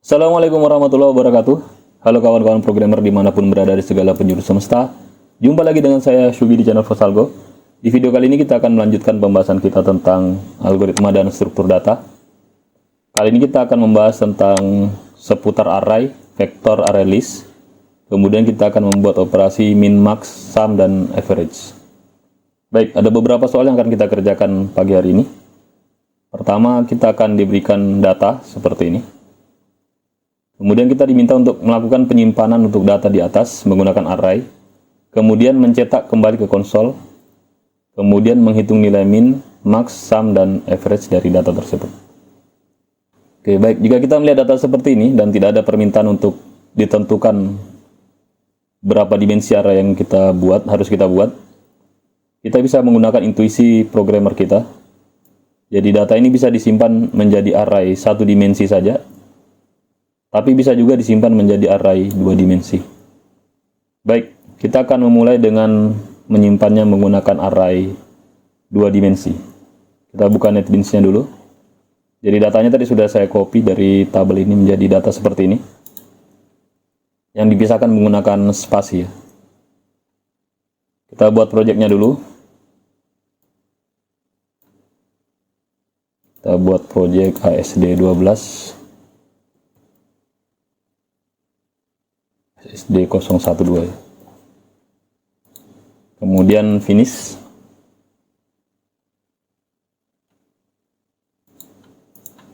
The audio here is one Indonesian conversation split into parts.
Assalamualaikum warahmatullahi wabarakatuh. Halo kawan-kawan programmer dimanapun berada di segala penjuru semesta. Jumpa lagi dengan saya Syugi di channel Fosalgo. Di video kali ini kita akan melanjutkan pembahasan kita tentang algoritma dan struktur data. Kali ini kita akan membahas tentang seputar array, vektor array list. Kemudian kita akan membuat operasi min, max, sum, dan average. Baik, ada beberapa soal yang akan kita kerjakan pagi hari ini. Pertama, kita akan diberikan data seperti ini. Kemudian kita diminta untuk melakukan penyimpanan untuk data di atas menggunakan array. Kemudian mencetak kembali ke konsol. Kemudian menghitung nilai min, max, sum, dan average dari data tersebut. Oke, baik. Jika kita melihat data seperti ini dan tidak ada permintaan untuk ditentukan berapa dimensi array yang harus kita buat, kita bisa menggunakan intuisi programmer kita. Jadi data ini bisa disimpan menjadi array satu dimensi saja, tapi bisa juga disimpan menjadi array dua dimensi. Baik, kita akan memulai dengan menyimpannya menggunakan array dua dimensi. Kita buka NetBeans-nya dulu. Jadi datanya tadi sudah saya copy dari tabel ini menjadi data seperti ini, yang dipisahkan menggunakan spasi ya. Kita buat projectnya dulu. Kita buat project ASD12 SD012 ya. Kemudian finish.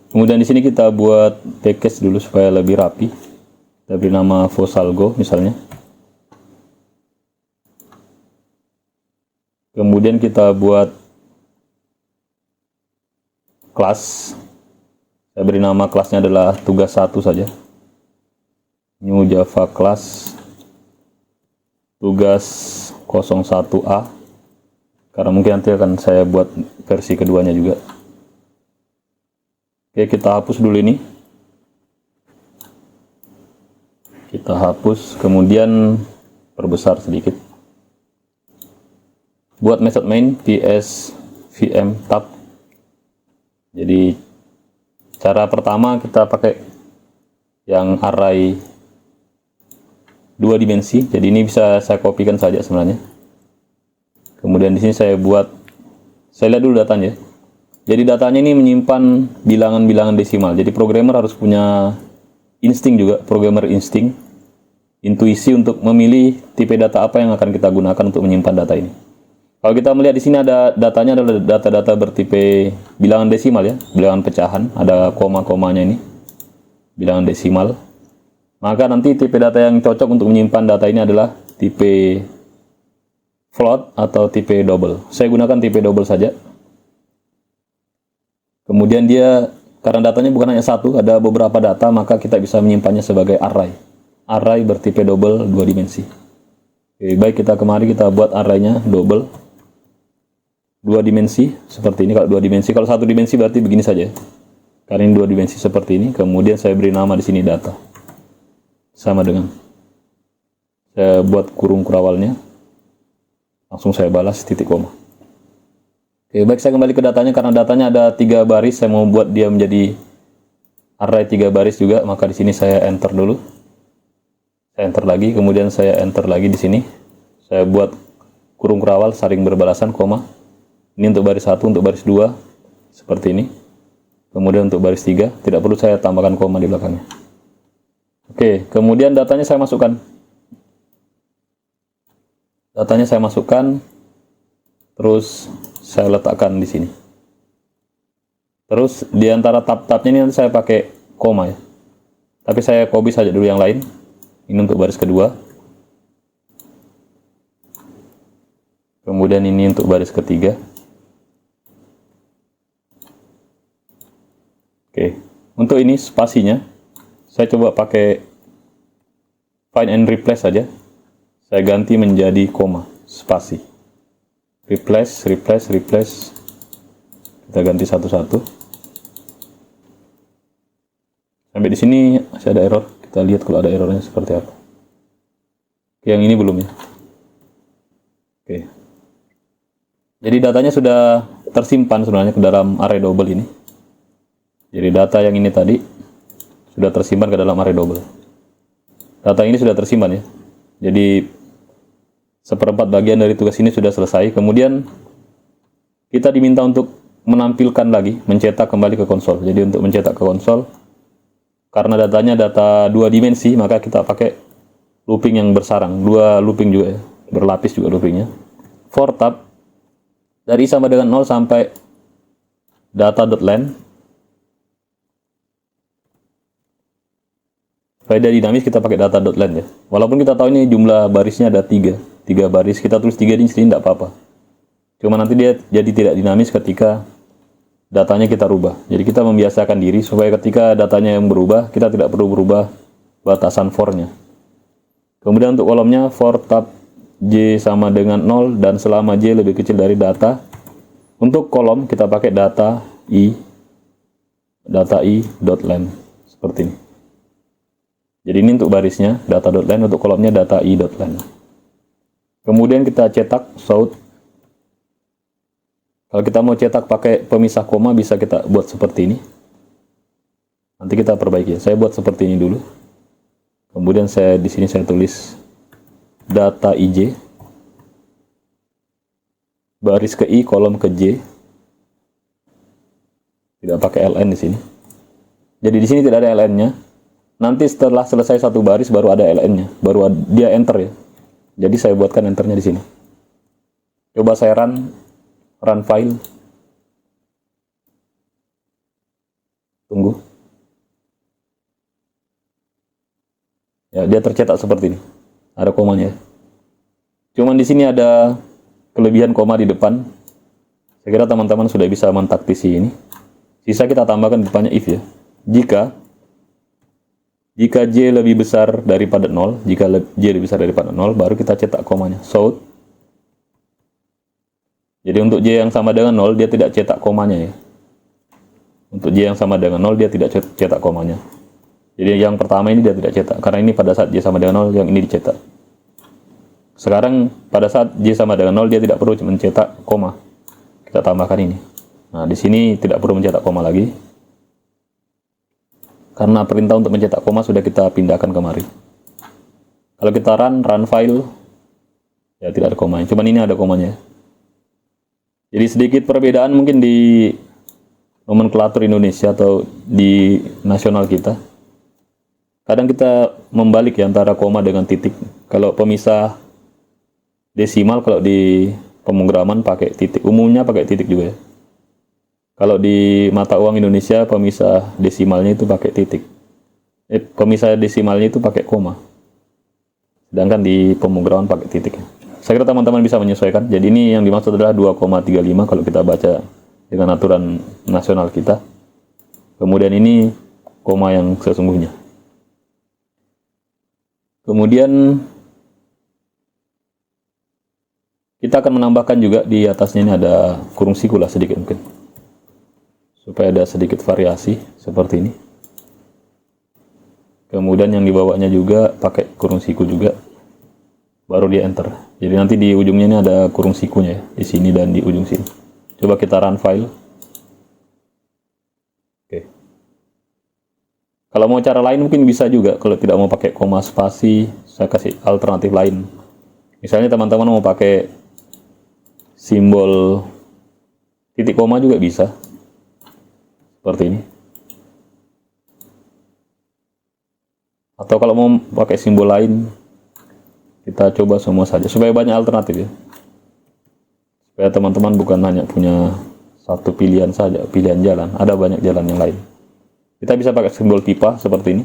Kemudian di sini kita buat package dulu supaya lebih rapi. Kita beri nama Fosalgo misalnya. Kemudian kita buat kelas. Saya beri nama kelasnya adalah tugas 1 saja. New Java class tugas 01A, karena mungkin nanti akan saya buat versi keduanya juga. Oke, kita hapus dulu ini. Kita hapus, kemudian perbesar sedikit. Buat method main ps vm tab. Jadi cara pertama kita pakai yang array dua dimensi. Jadi ini bisa saya kopikan saja sebenarnya. Kemudian di sini saya lihat dulu datanya. Jadi datanya ini menyimpan bilangan-bilangan desimal. Jadi programmer harus punya insting juga, programmer insting, intuisi untuk memilih tipe data apa yang akan kita gunakan untuk menyimpan data ini. Kalau kita melihat di sini ada datanya adalah data-data bertipe bilangan desimal ya, bilangan pecahan, ada koma-komanya ini, bilangan desimal. Maka nanti tipe data yang cocok untuk menyimpan data ini adalah tipe float atau tipe double. Saya gunakan tipe double saja. Kemudian karena datanya bukan hanya satu, ada beberapa data, maka kita bisa menyimpannya sebagai array. Array bertipe double dua dimensi. Oke, baik, kita buat arraynya double dua dimensi seperti ini. Kalau dua dimensi, kalau satu dimensi berarti begini saja. Karena ini dua dimensi seperti ini. Kemudian saya beri nama di sini data. Sama dengan saya buat kurung kurawalnya, langsung saya balas titik koma. Oke, baik, saya kembali ke datanya. Karena datanya ada 3 baris, saya mau buat dia menjadi array 3 baris juga, maka di sini saya enter dulu. Saya enter lagi, kemudian saya enter lagi di sini. Saya buat kurung kurawal saling berbalasan koma. Ini untuk baris 1, untuk baris 2 seperti ini. Kemudian untuk baris 3 tidak perlu saya tambahkan koma di belakangnya. Oke, kemudian datanya saya masukkan. Terus saya letakkan di sini. Terus di antara tab-tabnya ini nanti saya pakai koma ya. Tapi saya copy saja dulu yang lain. Ini untuk baris kedua. Kemudian ini untuk baris ketiga. Oke, untuk ini spasinya saya coba pakai find and replace saja. Saya ganti menjadi koma, spasi. Replace. Kita ganti satu-satu. Sampai di sini masih ada error. Kita lihat kalau ada errornya seperti apa. Yang ini belum ya. Oke. Jadi datanya sudah tersimpan sebenarnya ke dalam array double ini. Jadi data yang ini tadi sudah tersimpan ke dalam array double. Data ini sudah tersimpan ya. Jadi seperempat bagian dari tugas ini sudah selesai. Kemudian kita diminta untuk menampilkan lagi, mencetak kembali ke konsol. Jadi untuk mencetak ke konsol, karena datanya data 2 dimensi, maka kita pakai looping yang bersarang, 2 looping juga ya, berlapis juga loopingnya. For tab dari sama dengan 0 sampai data.length. Faedah dinamis kita pakai data.length ya. Walaupun kita tahu ini jumlah barisnya ada 3 baris, kita tulis 3 di sini tidak apa-apa. Cuma nanti dia jadi tidak dinamis ketika datanya kita rubah. Jadi kita membiasakan diri supaya ketika datanya yang berubah, kita tidak perlu berubah batasan for-nya. Kemudian untuk kolomnya, for tab J sama dengan 0 dan selama J lebih kecil dari data. Untuk kolom kita pakai data i.length seperti ini. Jadi ini untuk barisnya data.length, untuk kolomnya data i.length. Kemudian kita cetak south. Kalau kita mau cetak pakai pemisah koma, bisa kita buat seperti ini. Nanti kita perbaiki. Saya buat seperti ini dulu. Kemudian di sini saya tulis data ij, baris ke i, kolom ke j. Tidak pakai ln di sini. Jadi di sini tidak ada ln-nya. Nanti setelah selesai satu baris baru ada ln-nya, baru dia enter ya. Jadi saya buatkan enternya di sini. Coba saya run file, tunggu ya, dia tercetak seperti ini, ada komanya. Cuman di sini ada kelebihan koma di depan. Saya kira teman-teman sudah bisa mentaktisi ini. Sisa kita tambahkan di depannya if ya. Jika J lebih besar daripada 0, jika J lebih besar daripada 0, baru kita cetak komanya south. Jadi untuk J yang sama dengan 0, dia tidak cetak komanya ya. Untuk J yang sama dengan 0, dia tidak cetak komanya. Jadi yang pertama ini dia tidak cetak, karena ini pada saat J sama dengan 0, yang ini dicetak. Sekarang pada saat J sama dengan 0, dia tidak perlu mencetak koma. Kita tambahkan ini. Nah, di sini tidak perlu mencetak koma lagi. Karena perintah untuk mencetak koma sudah kita pindahkan kemari. Kalau kita run file, ya tidak ada komanya. Cuman ini ada komanya. Jadi sedikit perbedaan mungkin di nomenklatur Indonesia atau di nasional kita. Kadang kita membalik ya antara koma dengan titik. Kalau pemisah desimal, kalau di pemrograman pakai titik. Umumnya pakai titik juga ya. Kalau di mata uang Indonesia pemisah desimalnya itu pakai titik. Pemisah desimalnya itu pakai koma. Sedangkan di pemrograman pakai titik. Saya kira teman-teman bisa menyesuaikan. Jadi ini yang dimaksud adalah 2,35 kalau kita baca dengan aturan nasional kita. Kemudian ini koma yang sesungguhnya. Kemudian kita akan menambahkan juga di atasnya ini ada kurung siku lah sedikit mungkin. Supaya ada sedikit variasi seperti ini. Kemudian yang dibawanya juga pakai kurung siku juga. Baru dia enter. Jadi nanti di ujungnya ini ada kurung sikunya ya, di sini dan di ujung sini. Coba kita run file. Oke. Kalau mau cara lain mungkin bisa juga. Kalau tidak mau pakai koma spasi, saya kasih alternatif lain. Misalnya teman-teman mau pakai simbol titik koma juga bisa. Seperti ini. Atau kalau mau pakai simbol lain, kita coba semua saja supaya banyak alternatif ya. Supaya teman-teman bukan hanya punya satu pilihan saja, pilihan jalan, ada banyak jalan yang lain. Kita bisa pakai simbol pipa seperti ini.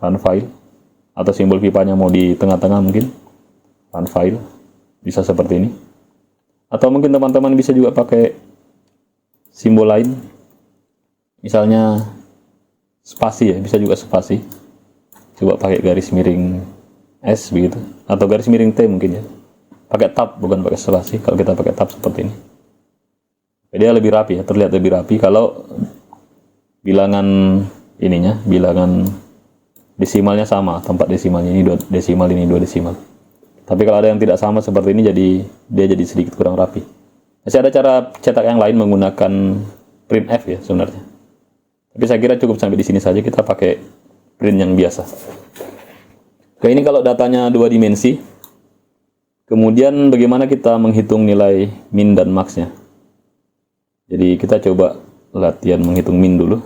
Run file. Atau simbol pipanya mau di tengah-tengah mungkin. Run file. Bisa seperti ini. Atau mungkin teman-teman bisa juga pakai simbol lain. Misalnya spasi ya, bisa juga spasi. Coba pakai garis miring S begitu, atau garis miring T mungkin ya. Pakai tab, bukan pakai spasi. Kalau kita pakai tab seperti ini, dia lebih rapi ya, terlihat lebih rapi. Kalau bilangan ininya, bilangan desimalnya sama, tempat desimalnya ini 2 desimal, ini 2 desimal. Tapi kalau ada yang tidak sama seperti ini, jadi dia jadi sedikit kurang rapi. Masih ada cara cetak yang lain menggunakan printf ya sebenarnya. Tapi saya kira cukup sampai di sini saja, kita pakai print yang biasa. Oke, ini kalau datanya 2 dimensi. Kemudian bagaimana kita menghitung nilai min dan max-nya? Jadi kita coba latihan menghitung min dulu.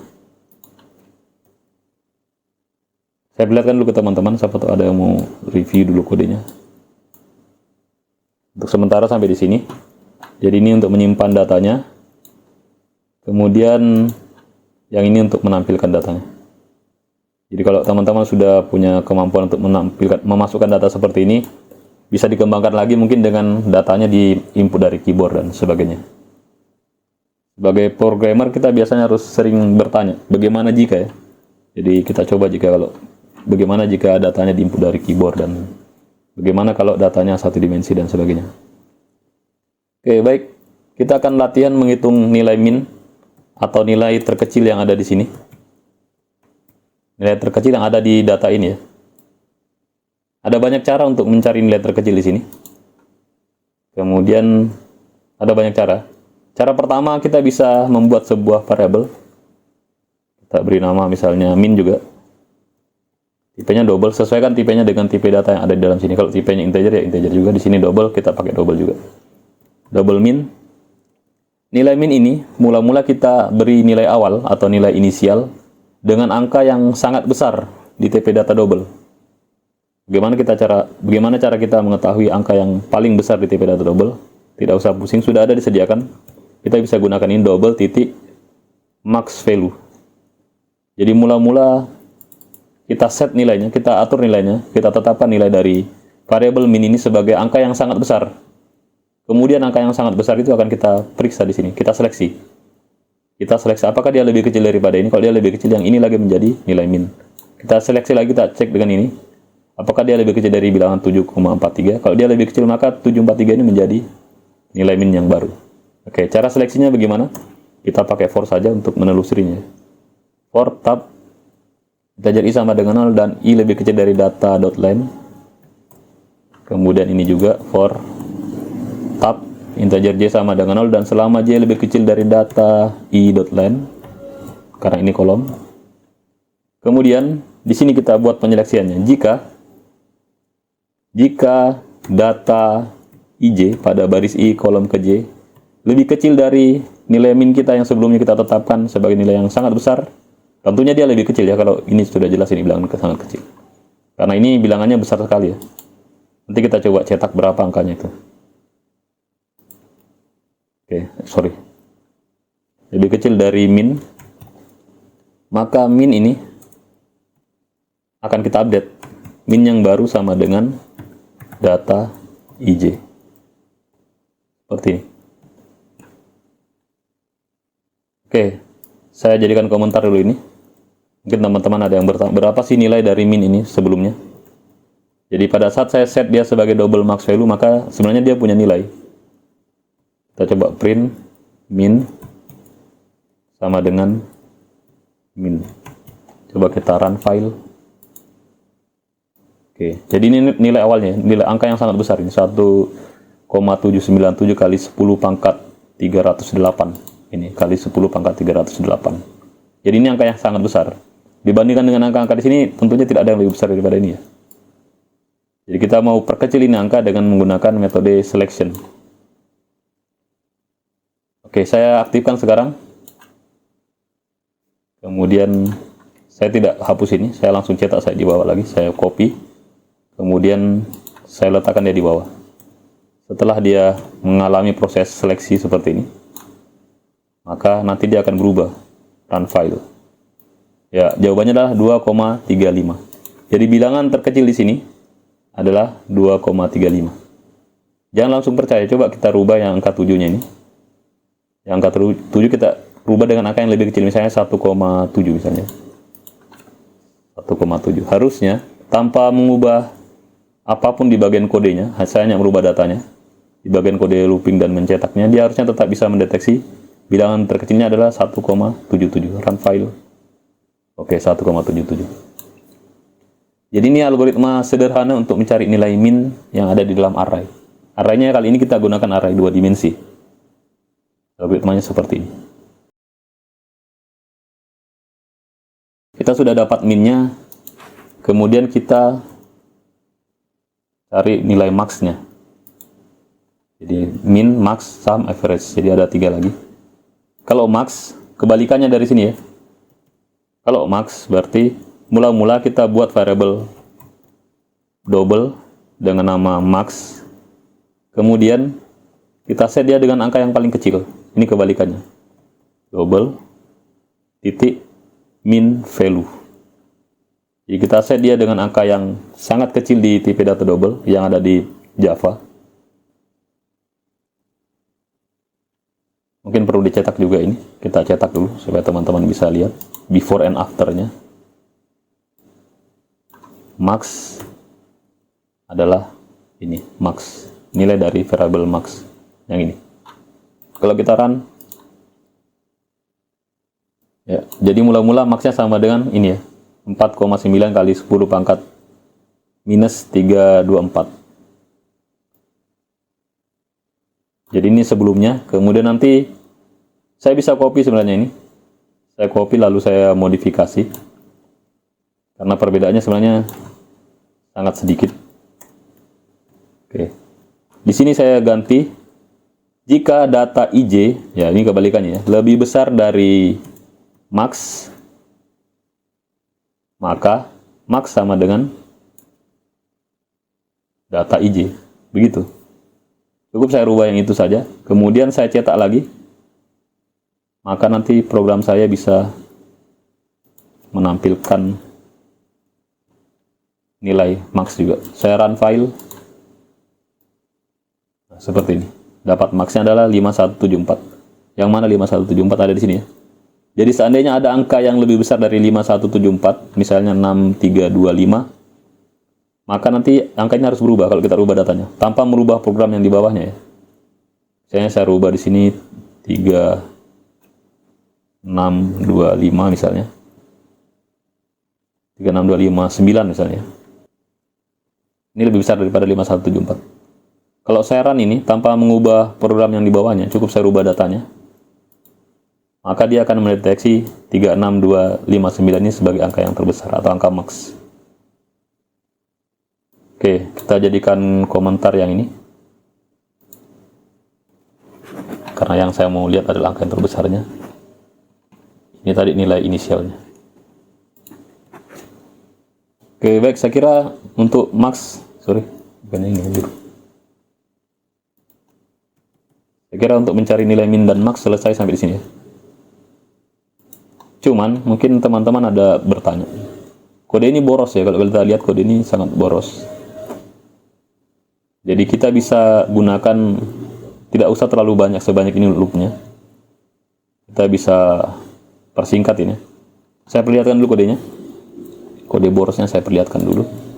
Saya perlihatkan dulu ke teman-teman, siapa tahu ada yang mau review dulu kodenya. Untuk sementara sampai di sini. Jadi ini untuk menyimpan datanya. Kemudian yang ini untuk menampilkan datanya. Jadi kalau teman-teman sudah punya kemampuan untuk memasukkan data seperti ini, bisa dikembangkan lagi mungkin dengan datanya di input dari keyboard dan sebagainya. Sebagai programmer kita biasanya harus sering bertanya, bagaimana jika ya? Jadi kita coba bagaimana jika datanya di input dari keyboard, dan bagaimana kalau datanya 1 dimensi dan sebagainya. Oke, baik. Kita akan latihan menghitung nilai min atau nilai terkecil yang ada di sini. Nilai terkecil yang ada di data ini ya. Ada banyak cara untuk mencari nilai terkecil di sini. Kemudian ada banyak cara. Cara pertama, kita bisa membuat sebuah variabel. Kita beri nama misalnya min juga. Tipenya double, sesuaikan tipenya dengan tipe data yang ada di dalam sini. Kalau tipenya integer ya integer juga. Di sini double, kita pakai double juga. Double min. Nilai min ini mula-mula kita beri nilai awal atau nilai inisial dengan angka yang sangat besar di TP data double. Bagaimana cara kita mengetahui angka yang paling besar di TP data double? Tidak usah pusing, sudah ada disediakan. Kita bisa gunakan ini double titik max value. Jadi mula-mula kita set nilainya, kita atur nilainya, kita tetapkan nilai dari variabel min ini sebagai angka yang sangat besar. Kemudian angka yang sangat besar itu akan kita periksa di sini, kita seleksi. Kita seleksi apakah dia lebih kecil daripada ini. Kalau dia lebih kecil, yang ini lagi menjadi nilai min. Kita seleksi lagi, kita cek dengan ini. Apakah dia lebih kecil dari bilangan 7,43? Kalau dia lebih kecil, maka 743 ini menjadi nilai min yang baru. Oke, cara seleksinya bagaimana? Kita pakai for saja untuk menelusurinya. For tab integer i sama dengan 0 dan i lebih kecil dari data.len. Kemudian ini juga for tab integer j sama dengan 0 dan selama j lebih kecil dari data i.len, karena ini kolom. Kemudian di sini kita buat penyeleksiannya. Jika data ij pada baris i kolom ke j lebih kecil dari nilai min kita yang sebelumnya kita tetapkan sebagai nilai yang sangat besar, tentunya dia lebih kecil ya. Kalau ini sudah jelas ini bilangan sangat kecil, karena ini bilangannya besar sekali ya. Nanti kita coba cetak berapa angkanya itu. Oke, lebih kecil dari min, maka min ini akan kita update. Min yang baru sama dengan data ij. Seperti ini. Oke, saya jadikan komentar dulu ini. Mungkin teman-teman ada yang bertanya, berapa sih nilai dari min ini sebelumnya? Jadi pada saat saya set dia sebagai double max value, maka sebenarnya dia punya nilai. Kita coba print min sama dengan min. Coba kita run file. Oke, jadi ini nilai awalnya, nilai angka yang sangat besar ini 1,797 kali 10 pangkat 308. Ini kali 10 pangkat 308. Jadi ini angka yang sangat besar. Dibandingkan dengan angka-angka di sini, tentunya tidak ada yang lebih besar daripada ini ya. Jadi kita mau perkecil ini angka dengan menggunakan metode selection. Oke, saya aktifkan sekarang. Kemudian saya tidak hapus ini, saya langsung cetak saya di bawah lagi, saya copy. Kemudian saya letakkan dia di bawah. Setelah dia mengalami proses seleksi seperti ini, maka nanti dia akan berubah. Run file. Ya, jawabannya adalah 2,35. Jadi bilangan terkecil di sini adalah 2,35. Jangan langsung percaya, coba kita rubah yang angka 7-nya ini. Yang angka 7 kita rubah dengan angka yang lebih kecil, misalnya 1,7 misalnya. 1,7. Harusnya tanpa mengubah apapun di bagian kodenya, saya hanya merubah datanya. Di bagian kode looping dan mencetaknya, dia harusnya tetap bisa mendeteksi bilangan terkecilnya adalah 1,77. Run file. Oke, 1,77. Jadi ini algoritma sederhana untuk mencari nilai min yang ada di dalam array. Arraynya kali ini kita gunakan array 2 dimensi. Algoritmanya seperti ini. Kita sudah dapat minnya, kemudian kita cari nilai max-nya. Jadi min, max, sum, average. Jadi ada 3 lagi. Kalau max, kebalikannya dari sini ya. Kalau max berarti mula-mula kita buat variable double dengan nama max. Kemudian kita set dia dengan angka yang paling kecil. Ini kebalikannya. Double titik min value. Jadi kita set dia dengan angka yang sangat kecil di TP data double yang ada di Java. Mungkin perlu dicetak juga ini. Kita cetak dulu supaya teman-teman bisa lihat before and after-nya. Max adalah ini, max. Nilai dari variable max yang ini. Kalau kita run, ya, jadi mula-mula max-nya sama dengan ini ya, 4,9 kali 10 pangkat minus 324. Jadi ini sebelumnya, kemudian nanti saya bisa copy sebenarnya ini. Saya copy lalu saya modifikasi. Karena perbedaannya sebenarnya sangat sedikit. Oke. Di sini saya ganti jika data IJ, ya ini kebalikannya ya, lebih besar dari max, maka max sama dengan data IJ. Begitu. Cukup saya rubah yang itu saja. Kemudian saya cetak lagi. Maka nanti program saya bisa menampilkan nilai max juga. Saya run file. Nah, seperti ini. Dapat max-nya adalah 5174. Yang mana 5174 ada di sini ya. Jadi seandainya ada angka yang lebih besar dari 5174, misalnya 6325, maka nanti angkanya harus berubah kalau kita rubah datanya, tanpa merubah program yang di bawahnya ya. Misalnya saya rubah di sini 3625 misalnya. 36259 misalnya. Ini lebih besar daripada 5174. Kalau saya run ini tanpa mengubah program yang di bawahnya, cukup saya rubah datanya, maka dia akan mendeteksi 36259 ini sebagai angka yang terbesar atau angka max. Oke, kita jadikan komentar yang ini. Karena yang saya mau lihat adalah angka yang terbesarnya. Ini tadi nilai inisialnya. Oke, baik, saya kira untuk max, bukan ini dulu. Saya kira untuk mencari nilai min dan max selesai sampai di sini ya. Cuman mungkin teman-teman ada bertanya. Kode ini boros ya, kalau kita lihat kode ini sangat boros. Jadi kita bisa gunakan, tidak usah terlalu banyak sebanyak ini loopnya. Kita bisa persingkat ini. Saya perlihatkan dulu kodenya. Kode borosnya saya perlihatkan dulu.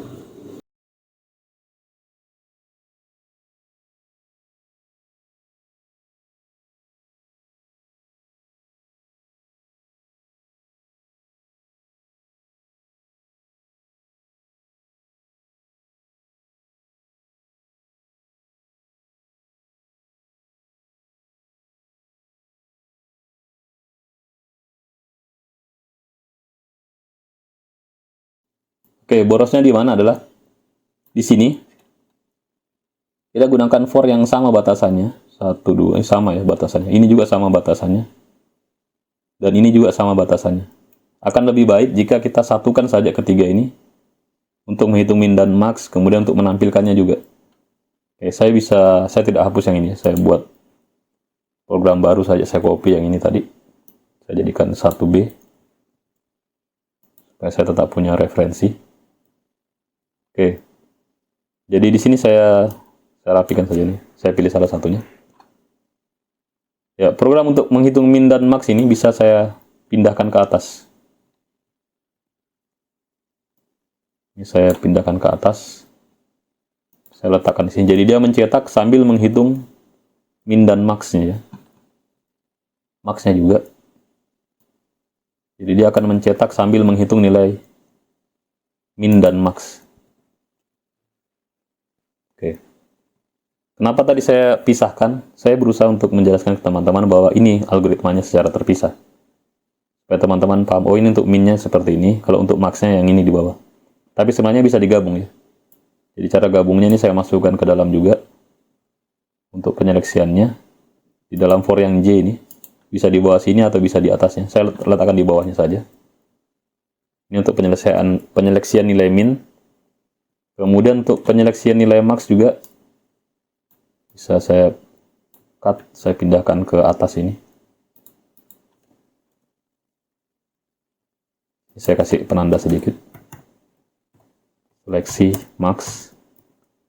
Oke, borosnya di mana adalah di sini. Kita gunakan for yang sama batasannya. 1, 2, sama ya batasannya. Ini juga sama batasannya. Dan ini juga sama batasannya. Akan lebih baik jika kita satukan saja ketiga ini untuk menghitung min dan max, kemudian untuk menampilkannya juga. Oke, saya tidak hapus yang ini. Saya buat program baru saja, saya copy yang ini tadi. Saya jadikan 1B. Supaya saya tetap punya referensi. Oke, jadi di sini saya rapikan saja nih. Saya pilih salah satunya. Ya, program untuk menghitung min dan max ini bisa saya pindahkan ke atas. Ini saya pindahkan ke atas. Saya letakkan di sini. Jadi dia mencetak sambil menghitung min dan max-nya ya. Max-nya juga. Jadi dia akan mencetak sambil menghitung nilai min dan max. Oke. Kenapa tadi saya pisahkan? Saya berusaha untuk menjelaskan ke teman-teman bahwa ini algoritmanya secara terpisah. Supaya teman-teman paham, oh ini untuk min-nya seperti ini, kalau untuk max-nya yang ini di bawah. Tapi sebenarnya bisa digabung ya. Jadi cara gabungnya ini saya masukkan ke dalam juga. Untuk penyeleksiannya, di dalam for yang J ini, bisa di bawah sini atau bisa di atasnya. Saya letakkan di bawahnya saja. Ini untuk penyeleksian nilai min. Kemudian untuk penyeleksian nilai max juga, bisa saya cut, saya pindahkan ke atas ini. Saya kasih penanda sedikit. Seleksi max.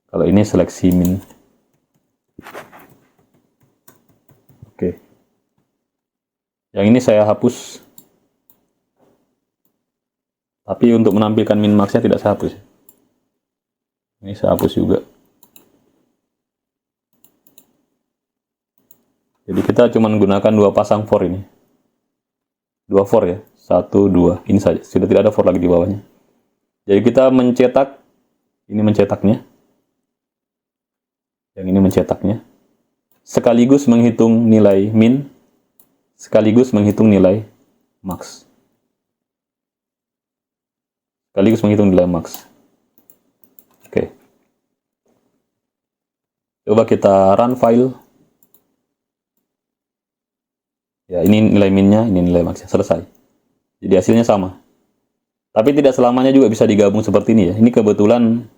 Kalau ini seleksi min. Oke. Yang ini saya hapus. Tapi untuk menampilkan min maxnya tidak saya hapus. Ini saya hapus juga. Jadi kita cuma menggunakan 2 pasang for ini. 2 for ya. 1, 2. Ini saja. Sudah tidak ada for lagi di bawahnya. Jadi kita mencetak. Ini mencetaknya. Yang ini mencetaknya. Sekaligus menghitung nilai min. Sekaligus menghitung nilai max. Sekaligus menghitung nilai max. Oke. Coba kita run file. Ya, ini nilai minnya, ini nilai maxnya. Selesai. Jadi hasilnya sama. Tapi tidak selamanya juga bisa digabung seperti ini ya. Ini kebetulan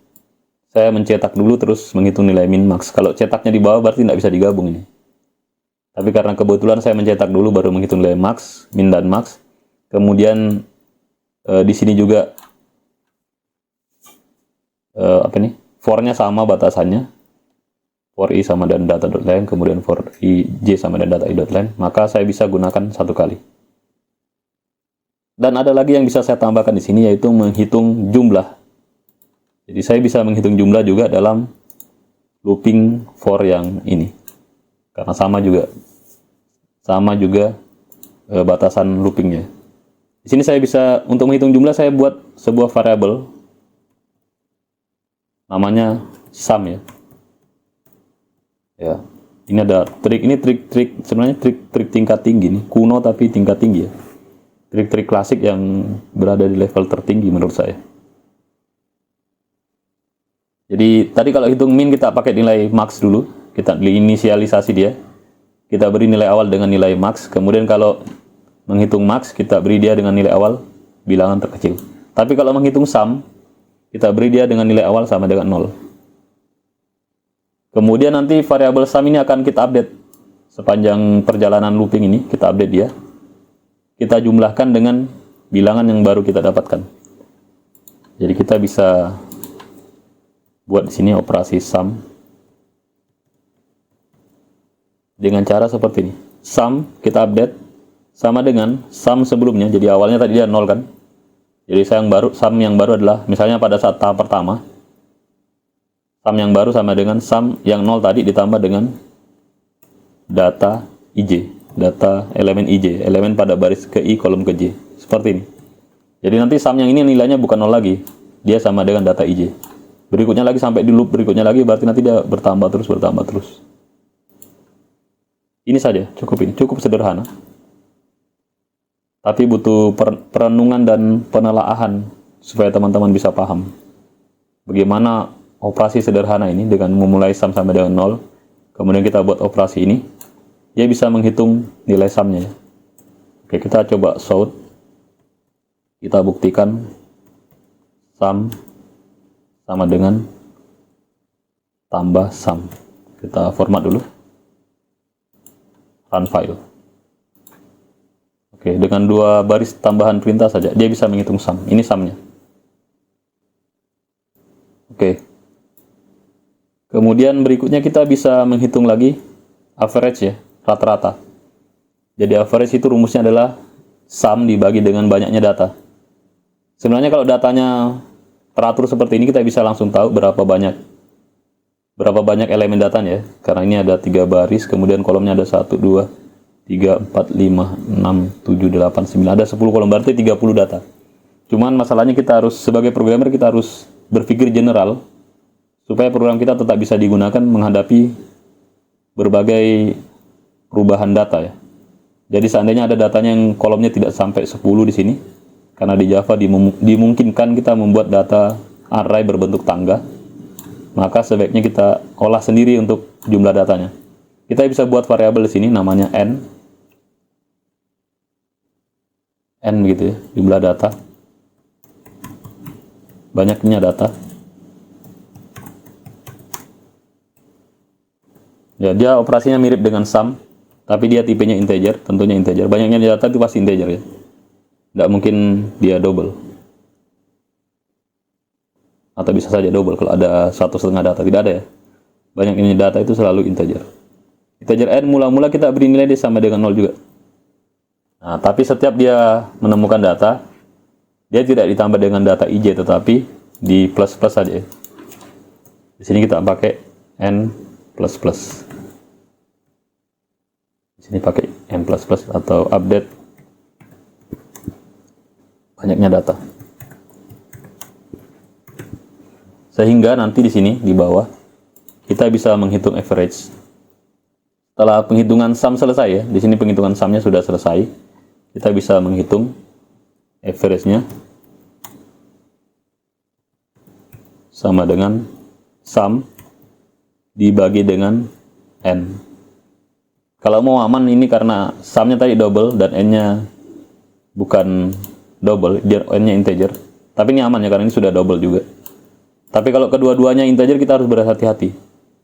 saya mencetak dulu terus menghitung nilai min max. Kalau cetaknya di bawah berarti tidak bisa digabung ini. Tapi karena kebetulan saya mencetak dulu baru menghitung nilai max, min dan max. Kemudian di sini juga for-nya sama batasannya. For i sama dan data.len, kemudian for i j sama dan data i.len, maka saya bisa gunakan satu kali. Dan ada lagi yang bisa saya tambahkan di sini, yaitu menghitung jumlah. Jadi saya bisa menghitung jumlah juga dalam looping for yang ini. Karena sama juga batasan loopingnya. Di sini saya bisa, untuk menghitung jumlah, saya buat sebuah variabel. Namanya sum ya. Ya, ini ada trik, ini trik sebenarnya trik tingkat tinggi nih, kuno tapi tingkat tinggi ya. Trik-trik klasik yang berada di level tertinggi menurut saya. Jadi tadi kalau hitung min kita pakai nilai max dulu, kita inisialisasi dia. Kita beri nilai awal dengan nilai max, kemudian kalau menghitung max kita beri dia dengan nilai awal bilangan terkecil. Tapi kalau menghitung sum, kita beri dia dengan nilai awal sama dengan 0. Kemudian nanti variabel sum ini akan kita update sepanjang perjalanan looping ini, kita update dia. Kita jumlahkan dengan bilangan yang baru kita dapatkan. Jadi kita bisa buat di sini operasi sum dengan cara seperti ini. Sum kita update sama dengan sum sebelumnya. Jadi awalnya tadi dia 0 kan. Jadi sum yang baru adalah misalnya pada saat tahap pertama. Sum yang baru sama dengan sum yang 0 tadi ditambah dengan data IJ, data elemen IJ, elemen pada baris ke I, kolom ke J. Seperti ini. Jadi nanti sum yang ini nilainya bukan 0 lagi, dia sama dengan data IJ. Berikutnya lagi sampai di loop berikutnya lagi, berarti nanti dia bertambah terus. Ini saja, cukup sederhana. Tapi butuh perenungan dan penelaahan supaya teman-teman bisa paham bagaimana operasi sederhana ini dengan memulai sum sama dengan 0, kemudian kita buat operasi ini, dia bisa menghitung nilai sumnya. Oke, kita coba sort, kita buktikan sum sama dengan tambah sum. Kita format dulu, run file. Oke, dengan 2 baris tambahan perintah saja, dia bisa menghitung sum. Ini sumnya. Oke. Kemudian berikutnya kita bisa menghitung lagi average ya, rata-rata. Jadi average itu rumusnya adalah sum dibagi dengan banyaknya data. Sebenarnya kalau datanya teratur seperti ini kita bisa langsung tahu berapa banyak elemen datanya ya. Karena ini ada 3 baris, kemudian kolomnya ada 1, 2, 3, 4, 5, 6, 7, 8, 9. Ada 10 kolom, berarti 30 data. Cuman masalahnya kita harus, sebagai programmer kita harus berpikir general supaya program kita tetap bisa digunakan menghadapi berbagai perubahan data ya. Jadi seandainya ada datanya yang kolomnya tidak sampai 10 di sini, karena di Java dimungkinkan kita membuat data array berbentuk tangga, maka sebaiknya kita olah sendiri untuk jumlah datanya. Kita bisa buat variabel di sini namanya n gitu ya, jumlah data, banyaknya data. Ya, dia operasinya mirip dengan sum, tapi dia tipenya integer, tentunya integer. Banyaknya data itu pasti integer ya. Nggak mungkin dia double. Atau bisa saja double kalau ada 1,5 data, tidak ada ya. Banyaknya data itu selalu integer. Integer n mula-mula kita beri nilai dia sama dengan 0 juga. Nah, tapi setiap dia menemukan data, dia tidak ditambah dengan data ij, tetapi di plus saja ya. Di sini kita pakai n plus. Di sini pakai n plus atau update banyaknya data. Sehingga nanti di sini di bawah kita bisa menghitung average. Setelah penghitungan sum selesai ya, di sini penghitungan sumnya sudah selesai. Kita bisa menghitung average-nya sama dengan sum dibagi dengan n. Kalau mau aman ini karena sumnya tadi double dan n-nya bukan double, dia n-nya integer. Tapi ini aman ya karena ini sudah double juga. Tapi kalau kedua-duanya integer kita harus berhati-hati.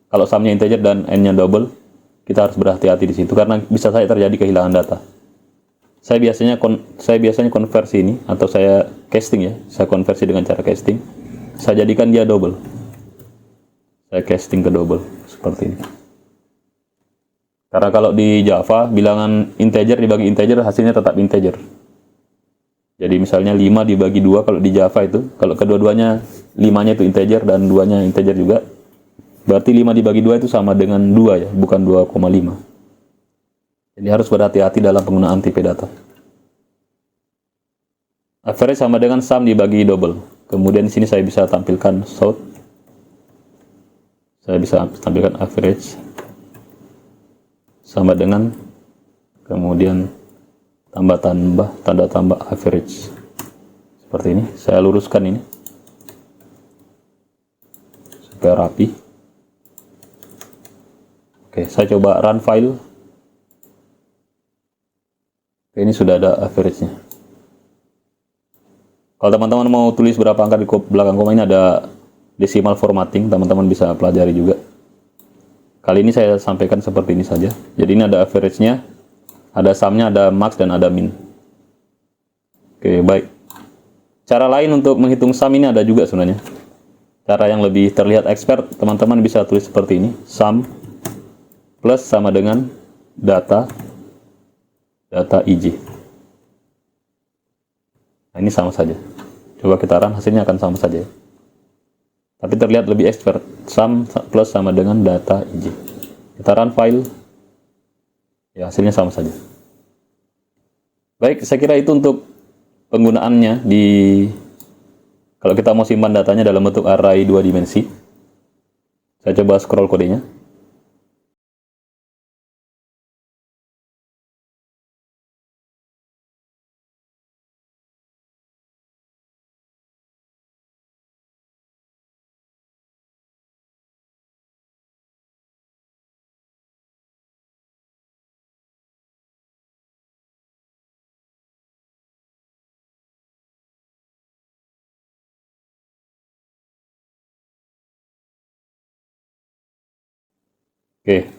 Kalau sumnya integer dan n-nya double, kita harus berhati-hati di situ karena bisa saja terjadi kehilangan data. Saya biasanya konversi ini atau saya casting ya. Saya konversi dengan cara casting. Saya jadikan dia double. Saya casting ke double seperti ini. Karena kalau di Java bilangan integer dibagi integer hasilnya tetap integer. Jadi misalnya 5 dibagi 2 kalau di Java itu, kalau kedua-duanya 5-nya itu integer dan 2-nya integer juga, berarti 5 dibagi 2 itu sama dengan 2 ya, bukan 2,5. Jadi harus berhati-hati dalam penggunaan tipe data. Average sama dengan sum dibagi double. Kemudian di sini saya bisa tampilkan sort. Saya bisa tampilkan average sama dengan kemudian tanda tambah average. Seperti ini. Saya luruskan ini supaya rapi. Oke, saya coba run file. Ini sudah ada average-nya. Kalau teman-teman mau tulis berapa angka di belakang koma, ini ada decimal formatting, teman-teman bisa pelajari juga. Kali ini saya sampaikan seperti ini saja. Jadi ini ada average-nya, ada sum-nya, ada max, dan ada min. Oke, baik. Cara lain untuk menghitung sum ini ada juga sebenarnya. Cara yang lebih terlihat expert, teman-teman bisa tulis seperti ini. Sum plus sama dengan data ij. Nah, ini sama saja. Coba kita run, hasilnya akan sama saja. Tapi terlihat lebih expert. Sum plus sama dengan data ij. Kita run file. Ya, hasilnya sama saja. Baik, saya kira itu untuk penggunaannya kalau kita mau simpan datanya dalam bentuk array 2 dimensi. Saya coba scroll kodenya. Oke.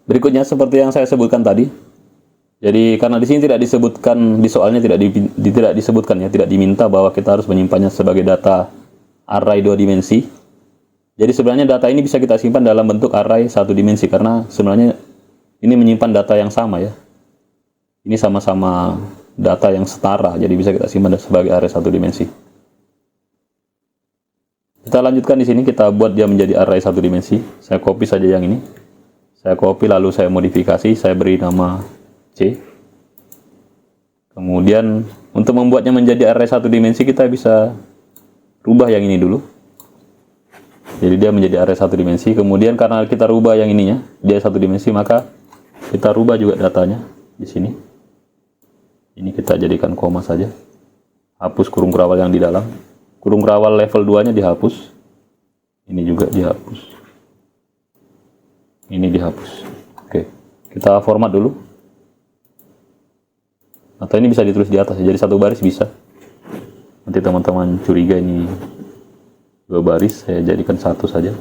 Berikutnya seperti yang saya sebutkan tadi. Jadi karena di sini tidak disebutkan, di soalnya tidak disebutkan ya, tidak diminta bahwa kita harus menyimpannya sebagai data array 2 dimensi. Jadi sebenarnya data ini bisa kita simpan dalam bentuk array 1 dimensi karena sebenarnya ini menyimpan data yang sama ya. Ini sama-sama data yang setara, jadi bisa kita simpan sebagai array 1 dimensi. Kita lanjutkan di sini, kita buat dia menjadi array 1 dimensi. Saya copy saja yang ini. Saya copy lalu saya modifikasi, saya beri nama C. Kemudian untuk membuatnya menjadi array 1 dimensi kita bisa rubah yang ini dulu. Jadi dia menjadi array 1 dimensi. Kemudian karena kita rubah yang ininya, dia 1 dimensi, maka kita rubah juga datanya. di sini. Ini kita jadikan koma saja. Hapus kurung kerawal yang di dalam. Kurung kerawal level 2-nya dihapus. Ini juga dihapus. Ini dihapus. Oke, kita format dulu. Atau ini bisa ditulis di atas, jadi satu baris bisa. Nanti teman-teman curiga ini 2 baris, saya jadikan 1 saja.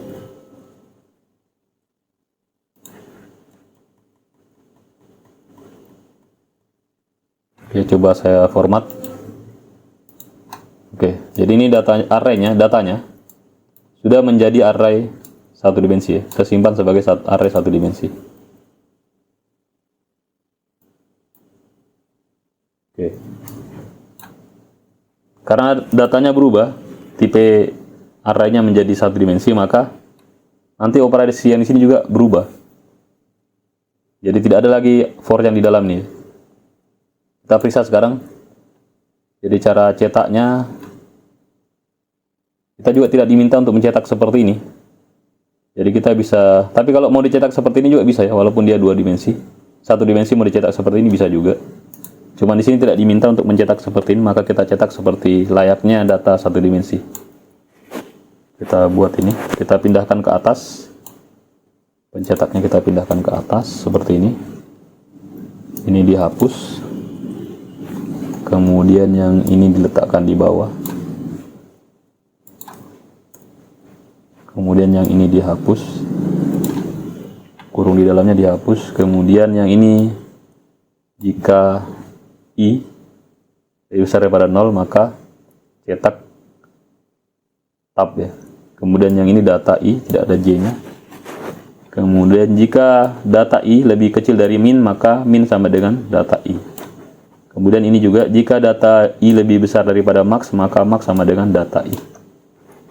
Oke, coba saya format. Oke, jadi ini datanya sudah menjadi array 1 dimensi ya. Saya simpan sebagai array 1 dimensi. Oke. Karena datanya berubah, tipe array-nya menjadi 1 dimensi, maka nanti operasi yang di sini juga berubah. Jadi tidak ada lagi for yang di dalam nih. Kita periksa sekarang. Jadi cara cetaknya, kita juga tidak diminta untuk mencetak seperti ini. Jadi kita bisa, tapi kalau mau dicetak seperti ini juga bisa ya, walaupun dia 2 dimensi. 1 dimensi mau dicetak seperti ini bisa juga. Cuma di sini tidak diminta untuk mencetak seperti ini, maka kita cetak seperti layaknya data 1 dimensi. Kita buat ini, kita pindahkan ke atas. Pencetaknya kita pindahkan ke atas seperti ini. Ini dihapus. Kemudian yang ini diletakkan di bawah. Kemudian yang ini dihapus. Kurung di dalamnya dihapus. Kemudian yang ini, jika i lebih besar daripada 0, maka cetak tab ya. Kemudian yang ini data i, tidak ada j-nya. Kemudian jika data i lebih kecil dari min, maka min sama dengan data i. Kemudian ini juga, jika data i lebih besar daripada max, maka max sama dengan data i.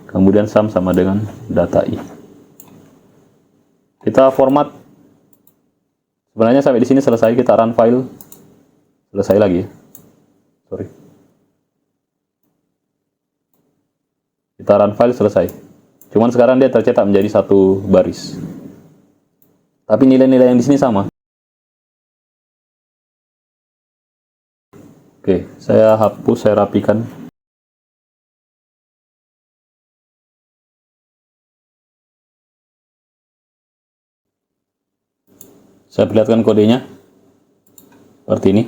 Kemudian sum sama dengan data i. Kita format. Sebenarnya sampai di sini selesai, kita run file. Selesai lagi ya. Sorry. Kita run file selesai. Cuman sekarang dia tercetak menjadi 1 baris. Tapi nilai-nilai yang di sini sama. Oke, saya hapus, saya rapikan. Saya perlihatkan kodenya. Seperti ini.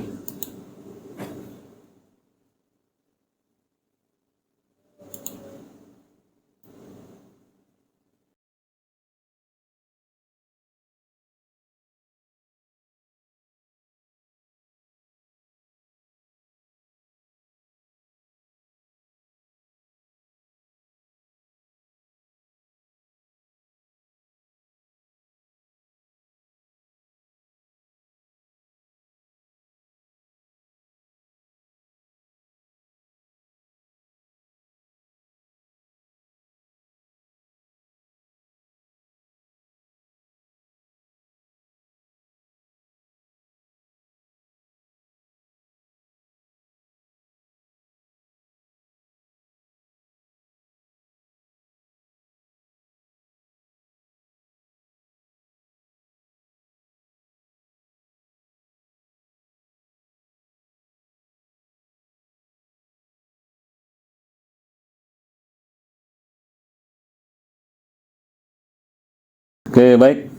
Oke, baik.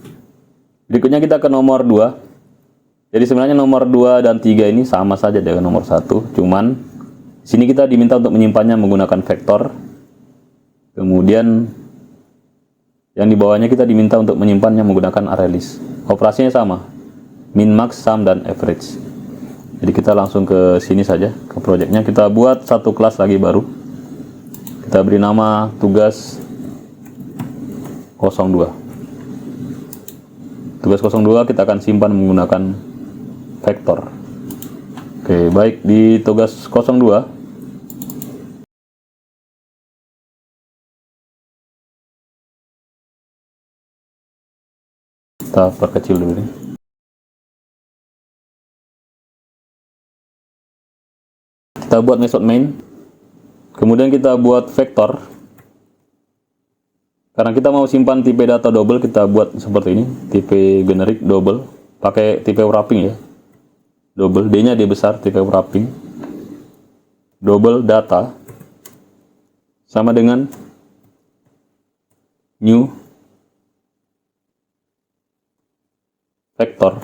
Berikutnya kita ke nomor 2. Jadi sebenarnya nomor 2 dan 3 ini sama saja dengan nomor 1. Cuman sini kita diminta untuk menyimpannya menggunakan vektor. Kemudian yang di bawahnya kita diminta untuk menyimpannya menggunakan array list. Operasinya sama. Min, max, sum, dan average. Jadi kita langsung ke sini saja, ke projectnya. Kita buat satu kelas lagi baru. Kita beri nama tugas 02. Tugas 02 kita akan simpan menggunakan vektor. Oke, baik, di tugas 02 kita perkecil dulu nih. Kita buat method main. Kemudian kita buat vektor. Karena kita mau simpan tipe data double, kita buat seperti ini, tipe generic double, pakai tipe wrapping ya. double, D-nya D besar, tipe wrapping, double data, sama dengan new vector.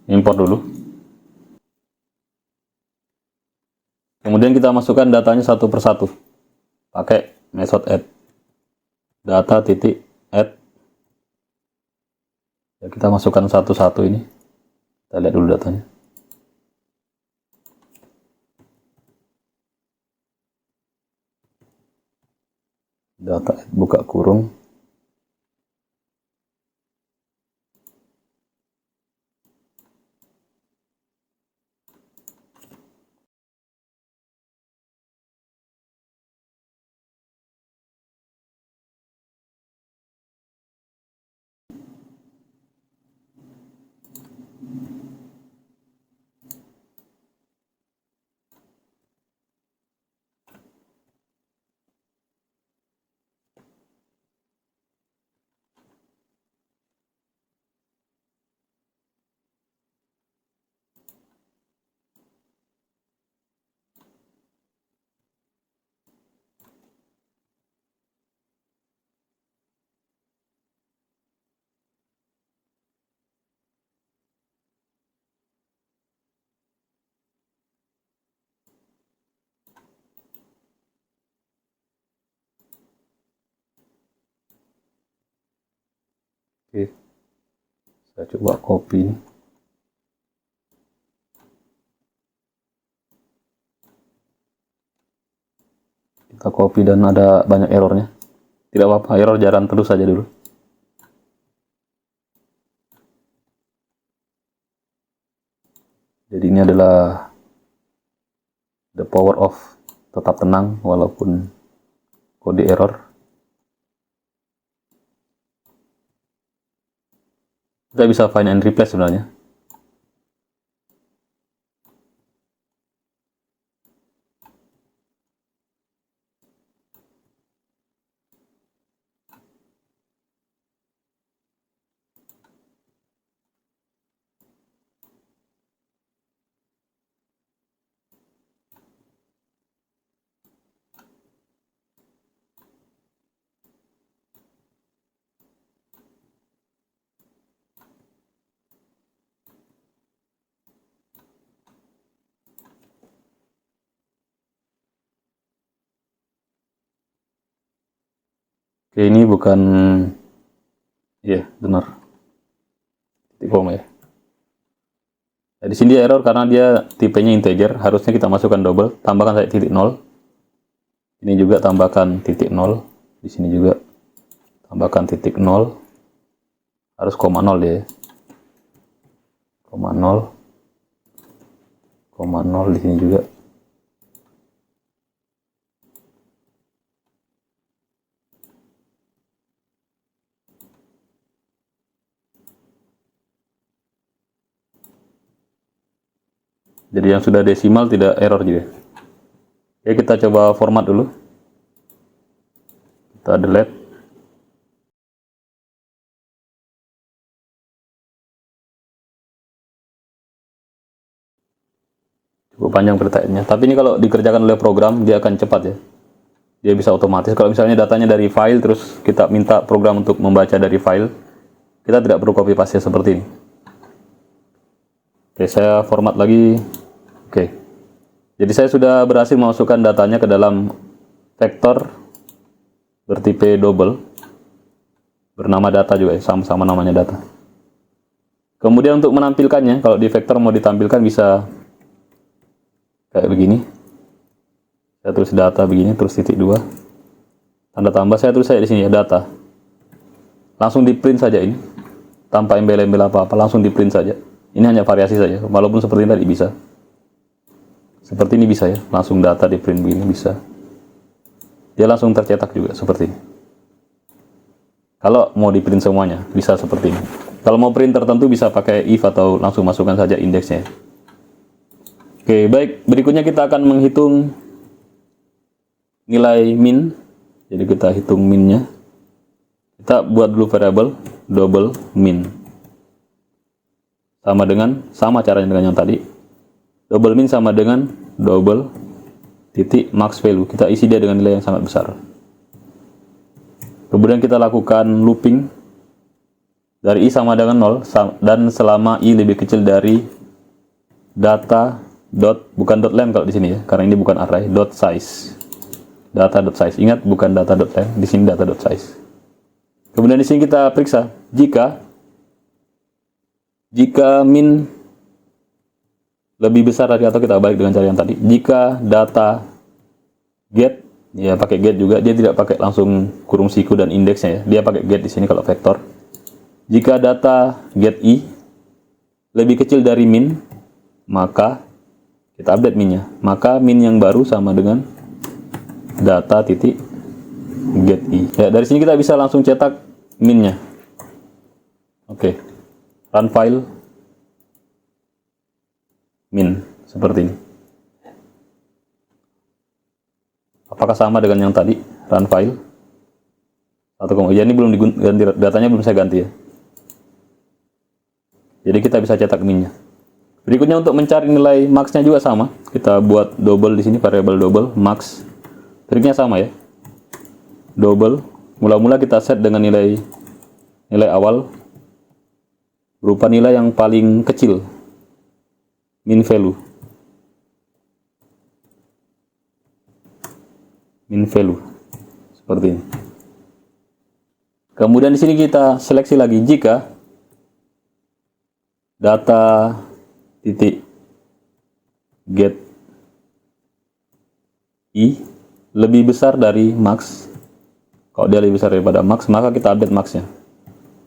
Import dulu. Kemudian kita masukkan datanya satu persatu pakai method add. Data titik add. Ya, kita masukkan satu-satu ini. Kita lihat dulu datanya. Data add, buka kurung. Oke, saya coba copy. Kita copy dan ada banyak errornya. Tidak apa-apa, error jalan terus saja dulu. Jadi ini adalah the power of tetap tenang walaupun kode error. Kita bisa find and replace sebenarnya. Oke, ini bukan, ya benar, titik koma ya. Nah, di sini dia error karena dia tipenya integer, harusnya kita masukkan double, tambahkan saya titik 0. Ini juga tambahkan titik 0, di sini juga tambahkan titik 0, harus koma 0 dia ya. Koma 0, koma 0 di sini juga. Jadi yang sudah desimal tidak error juga. Oke, kita coba format dulu. Kita delete. Cukup panjang pertanyaannya. Tapi ini kalau dikerjakan oleh program, dia akan cepat ya. Dia bisa otomatis. Kalau misalnya datanya dari file, terus kita minta program untuk membaca dari file, kita tidak perlu copy paste seperti ini. Oke, saya format lagi. Oke. Jadi saya sudah berhasil memasukkan datanya ke dalam vektor bertipe double. Bernama data juga ya, sama-sama namanya data. Kemudian untuk menampilkannya, kalau di vektor mau ditampilkan bisa kayak begini. Saya tulis data begini, terus titik 2. Tanda tambah saya tulis saja di sini ya, data. Langsung di print saja ini. Tanpa embel-embel apa-apa, langsung di print saja. Ini hanya variasi saja, walaupun seperti ini tadi bisa. Seperti ini bisa ya, langsung data di print begini bisa. Dia langsung tercetak juga seperti ini. Kalau mau di print semuanya, bisa seperti ini. Kalau mau print tertentu bisa pakai if atau langsung masukkan saja indeksnya. Oke, baik. Berikutnya kita akan menghitung nilai min. Jadi kita hitung minnya. Kita buat dulu variabel double min. Sama caranya dengan yang tadi. Double min sama dengan double titik max value. Kita isi dia dengan nilai yang sangat besar. Kemudian kita lakukan looping dari i sama dengan 0 dan selama i lebih kecil dari data bukan .length kalau di sini ya, karena ini bukan array, .size. Data.size. Ingat, bukan data.length, di sini data.size. Kemudian di sini kita periksa jika min lebih besar dari, atau kita balik dengan cara yang tadi. Jika data get, ya pakai get juga, dia tidak pakai langsung kurung siku dan indeksnya ya. Dia pakai get di sini kalau vektor. Jika data get i lebih kecil dari min, maka kita update minnya. Maka min yang baru sama dengan data titik get i. Ya, dari sini kita bisa langsung cetak minnya. Oke. Run file min seperti ini. Apakah sama dengan yang tadi? Run file 1, ya ini belum diganti, datanya belum saya ganti ya. Jadi kita bisa cetak minnya. Berikutnya untuk mencari nilai max-nya juga sama. Kita buat double di sini, variabel double max. Triknya sama ya. Double. Mula-mula kita set dengan nilai awal berupa nilai yang paling kecil, min value. Seperti ini. Kemudian di sini kita seleksi lagi jika data titik get i lebih besar dari max. Kalau dia lebih besar daripada max, maka kita update maxnya.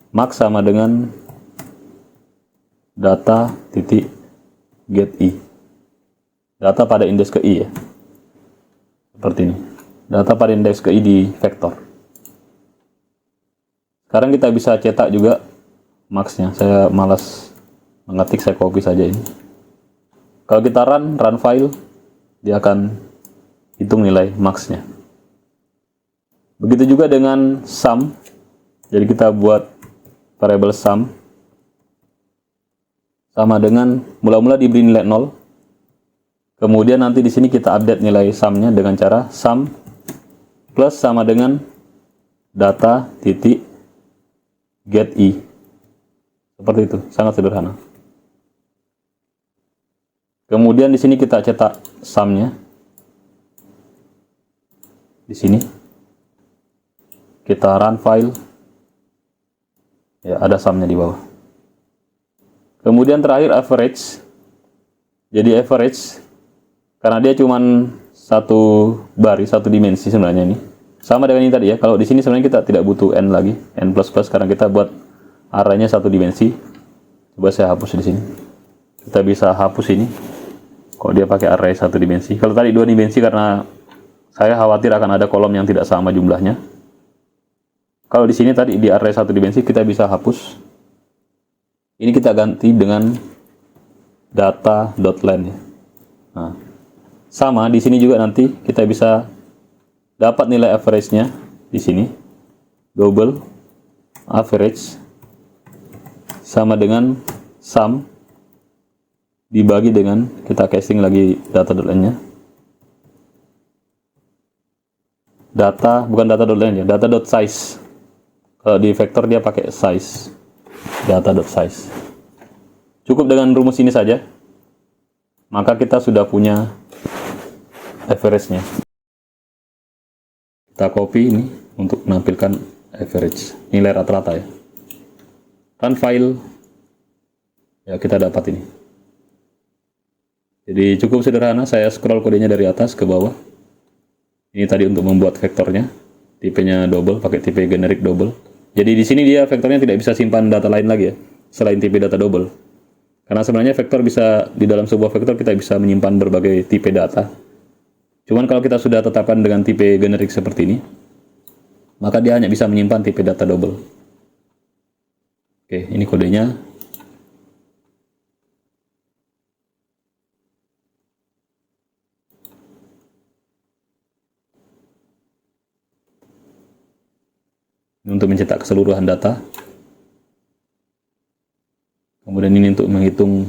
Max sama dengan data titik get i. Data pada indeks ke i ya. Seperti ini. Data pada indeks ke i di vektor. Sekarang kita bisa cetak juga max-nya. Saya malas mengetik, saya copy saja ini. Kalau kita run file, dia akan hitung nilai max-nya. Begitu juga dengan sum. Jadi kita buat variabel sum sama dengan mula-mula diberi nilai 0. Kemudian nanti di sini kita update nilai sum-nya dengan cara sum plus sama dengan data titik get i. Seperti itu, sangat sederhana. Kemudian di sini kita cetak sum-nya. Di sini kita run file. Ya, ada sum-nya di bawah. Kemudian terakhir average. Jadi average karena dia cuman satu baris, satu dimensi sebenarnya ini. Sama dengan ini tadi ya. Kalau di sini sebenarnya kita tidak butuh n lagi, n++ karena kita buat arraynya satu dimensi. Coba saya hapus di sini. Kita bisa hapus ini. Kalau dia pakai array satu dimensi. Kalau tadi dua dimensi karena saya khawatir akan ada kolom yang tidak sama jumlahnya. Kalau di sini tadi di array satu dimensi kita bisa hapus. Ini kita ganti dengan data.length ya. Nah, sama di sini juga nanti kita bisa dapat nilai average-nya di sini. Double average sama dengan sum dibagi dengan, kita casing lagi data.length-nya. Data, bukan data.length ya, data.size. Kalau di vektor dia pakai size. Data.size. Cukup dengan rumus ini saja, maka kita sudah punya average-nya. Kita copy ini untuk menampilkan average, nilai rata-rata ya. Run file, ya kita dapat ini. Jadi cukup sederhana, saya scroll kodenya dari atas ke bawah. Ini tadi untuk membuat vektornya, tipenya double, pakai tipe generic double. Jadi di sini dia vektornya tidak bisa simpan data lain lagi ya, selain tipe data double. Karena sebenarnya vektor bisa, di dalam sebuah vektor kita bisa menyimpan berbagai tipe data. Cuman kalau kita sudah tetapkan dengan tipe generik seperti ini, maka dia hanya bisa menyimpan tipe data double. Oke, ini kodenya. Ini untuk mencetak keseluruhan data. Kemudian ini untuk menghitung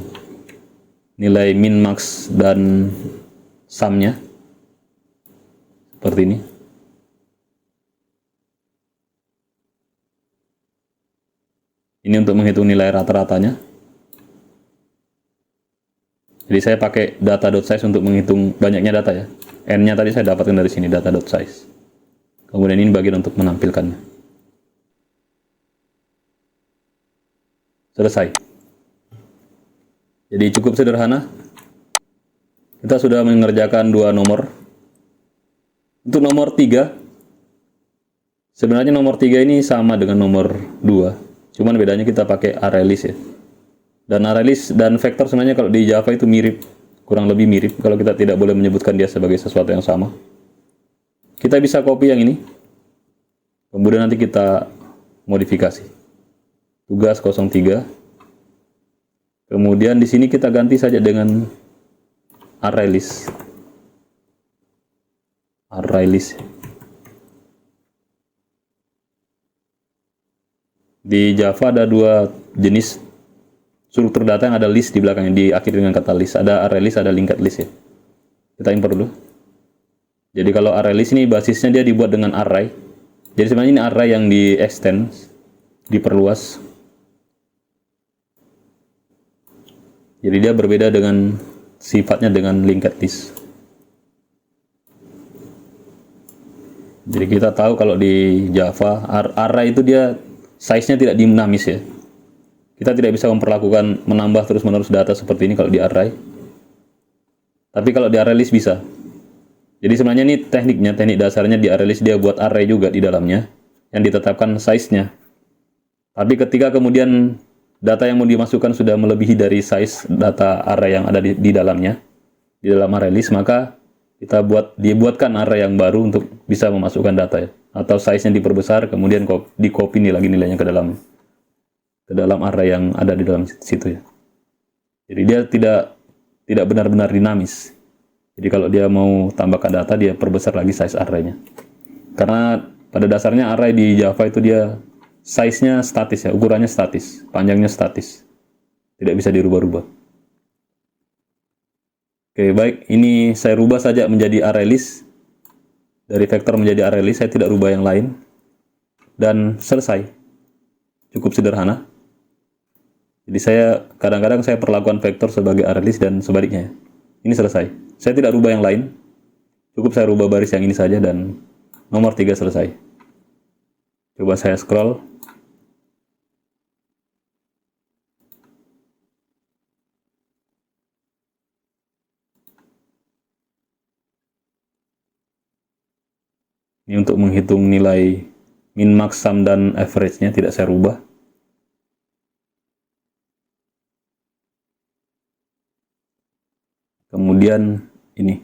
nilai min, max, dan sum-nya. Seperti ini. Ini untuk menghitung nilai rata-ratanya. Jadi saya pakai data.size untuk menghitung banyaknya data ya. N-nya tadi saya dapatkan dari sini, data.size. Kemudian ini bagian untuk menampilkannya. Selesai. Jadi cukup sederhana. Kita sudah mengerjakan 2 nomor. Untuk nomor 3, sebenarnya nomor 3 ini sama dengan nomor 2. Cuman bedanya kita pakai ArrayList ya. Dan ArrayList dan vektor sebenarnya kalau di Java itu mirip, kurang lebih mirip. Kalau kita tidak boleh menyebutkan dia sebagai sesuatu yang sama. Kita bisa copy yang ini. Kemudian nanti kita modifikasi. Tugas 03. Kemudian di sini kita ganti saja dengan ArrayList. ArrayList. Di Java ada 2 jenis struktur data yang ada list di belakangnya, diakhiri dengan kata list. Ada ArrayList, ada linked list ya. Kita import dulu. Jadi kalau ArrayList ini basisnya dia dibuat dengan array. Jadi sebenarnya ini array yang di extend, diperluas. Jadi dia berbeda dengan sifatnya dengan linked list. Jadi kita tahu kalau di Java array itu dia size-nya tidak dinamis ya. Kita tidak bisa memperlakukan menambah terus-menerus data seperti ini kalau di array. Tapi kalau di ArrayList bisa. Jadi sebenarnya ini tekniknya, teknik dasarnya di ArrayList dia buat array juga di dalamnya yang ditetapkan size-nya. Tapi ketika kemudian data yang mau dimasukkan sudah melebihi dari size data array yang ada di dalamnya, di dalam ArrayList, maka dibuatkan array yang baru untuk bisa memasukkan data ya. Atau size-nya diperbesar, kemudian di-copy nilai-nilainya ke dalam array yang ada di dalam situ ya. Jadi dia tidak benar-benar dinamis. Jadi kalau dia mau tambahkan data, dia perbesar lagi size array-nya. Karena pada dasarnya array di Java itu dia size-nya statis ya, ukurannya statis, panjangnya statis. Tidak bisa dirubah-rubah. Oke, baik, ini saya rubah saja menjadi ArrayList. Dari vektor menjadi ArrayList, saya tidak rubah yang lain. Dan selesai. Cukup sederhana. Jadi kadang-kadang saya perlakukan vektor sebagai ArrayList dan sebaliknya. Ini selesai. Saya tidak rubah yang lain. Cukup saya rubah baris yang ini saja dan nomor 3 selesai. Coba saya scroll. Ini untuk menghitung nilai min, max, sum, dan average-nya tidak saya rubah. Kemudian ini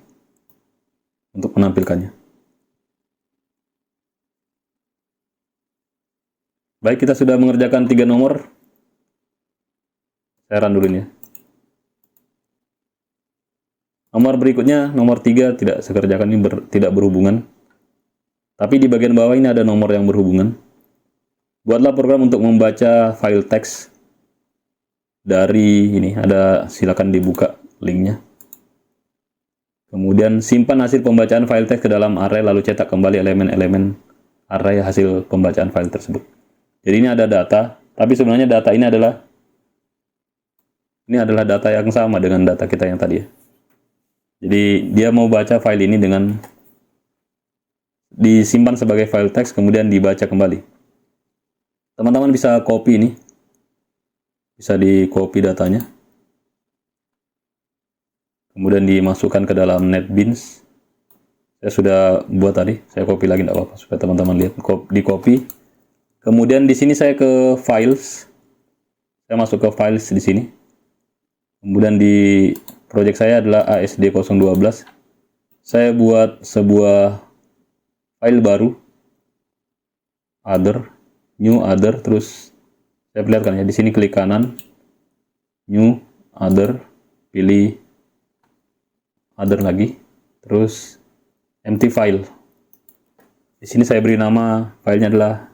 untuk menampilkannya. Baik, kita sudah mengerjakan 3 nomor. Saya run dulu ini ya. Nomor berikutnya, nomor 3 tidak saya kerjakan, ini tidak berhubungan. Tapi di bagian bawah ini ada nomor yang berhubungan. Buatlah program untuk membaca file teks dari ini, silakan dibuka linknya. Kemudian simpan hasil pembacaan file teks ke dalam array, lalu cetak kembali elemen-elemen array hasil pembacaan file tersebut. Jadi ini ada data, tapi sebenarnya data ini adalah data yang sama dengan data kita yang tadi ya. Jadi dia mau baca file ini dengan disimpan sebagai file teks, kemudian dibaca kembali. Teman-teman bisa copy ini, bisa di copy datanya. Kemudian dimasukkan ke dalam NetBeans. Saya sudah buat tadi, saya copy lagi tidak apa-apa supaya teman-teman lihat. Di copy. Kemudian di sini saya ke files. Saya masuk ke files di sini. Kemudian di project saya adalah ASD012. Saya buat sebuah file baru. New other, terus saya perlihatkan ya. Di sini klik kanan, new other, pilih other lagi, terus empty file. Di sini saya beri nama filenya adalah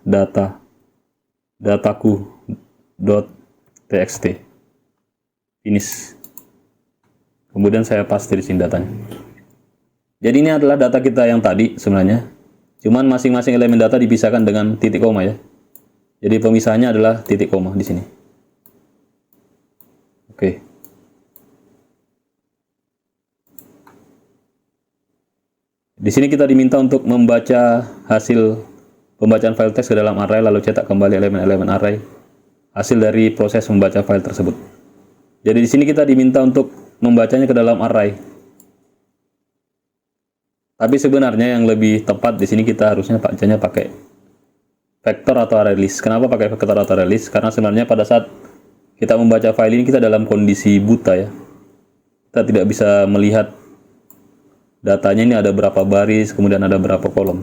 dataku.txt. Finish. Kemudian saya paste di sini datanya. Jadi ini adalah data kita yang tadi sebenarnya. Cuman masing-masing elemen data dipisahkan dengan titik koma ya. Jadi pemisahnya adalah titik koma di sini. Oke. Di sini kita diminta untuk membaca hasil pembacaan file teks ke dalam array lalu cetak kembali elemen-elemen array hasil dari proses membaca file tersebut. Jadi di sini kita diminta untuk membacanya ke dalam array. Tapi sebenarnya yang lebih tepat di sini kita harusnya bacanya pakai vektor atau array list. Kenapa pakai vektor atau array list? Karena sebenarnya pada saat kita membaca file ini kita dalam kondisi buta ya. Kita tidak bisa melihat datanya ini ada berapa baris, kemudian ada berapa kolom.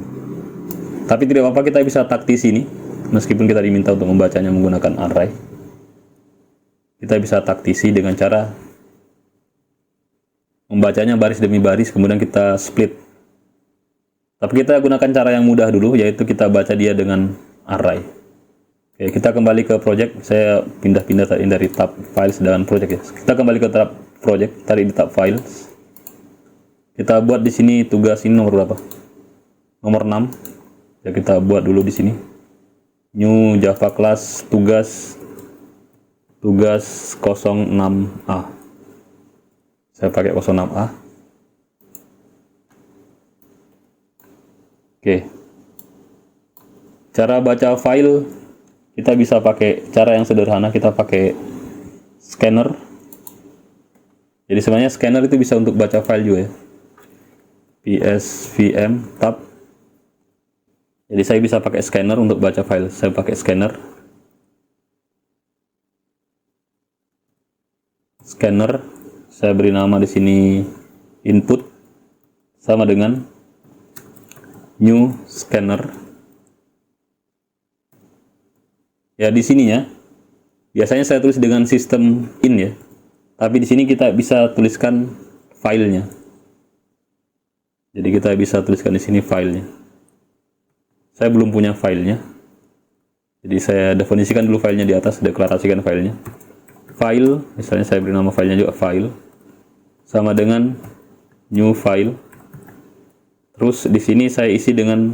Tapi tidak apa-apa, kita bisa taktisi ini. Meskipun kita diminta untuk membacanya menggunakan array, kita bisa taktisi dengan cara membacanya baris demi baris, kemudian kita split. Tapi kita gunakan cara yang mudah dulu, yaitu kita baca dia dengan array. Oke, kita kembali ke project. Saya pindah-pindah tadi dari tab files dengan project ya. Kita kembali ke tab project, tadi di tab files. Kita buat di sini tugas ini nomor berapa? Nomor 6. Ya, kita buat dulu di sini. New Java class tugas 06A. Saya pakai 06A. Oke. Cara baca file kita bisa pakai cara yang sederhana, kita pakai scanner. Jadi sebenarnya scanner itu bisa untuk baca file juga ya. PSVM tab. Jadi saya bisa pakai scanner untuk baca file. Saya pakai scanner. Scanner. Saya beri nama di sini input sama dengan new scanner. Ya di sininya biasanya saya tulis dengan sistem in ya. Tapi di sini kita bisa tuliskan filenya. Jadi kita bisa tuliskan di sini filenya. Saya belum punya filenya. Jadi saya definisikan dulu filenya di atas, deklarasikan filenya. File, misalnya saya beri nama filenya juga file. Sama dengan new file. Terus di sini saya isi dengan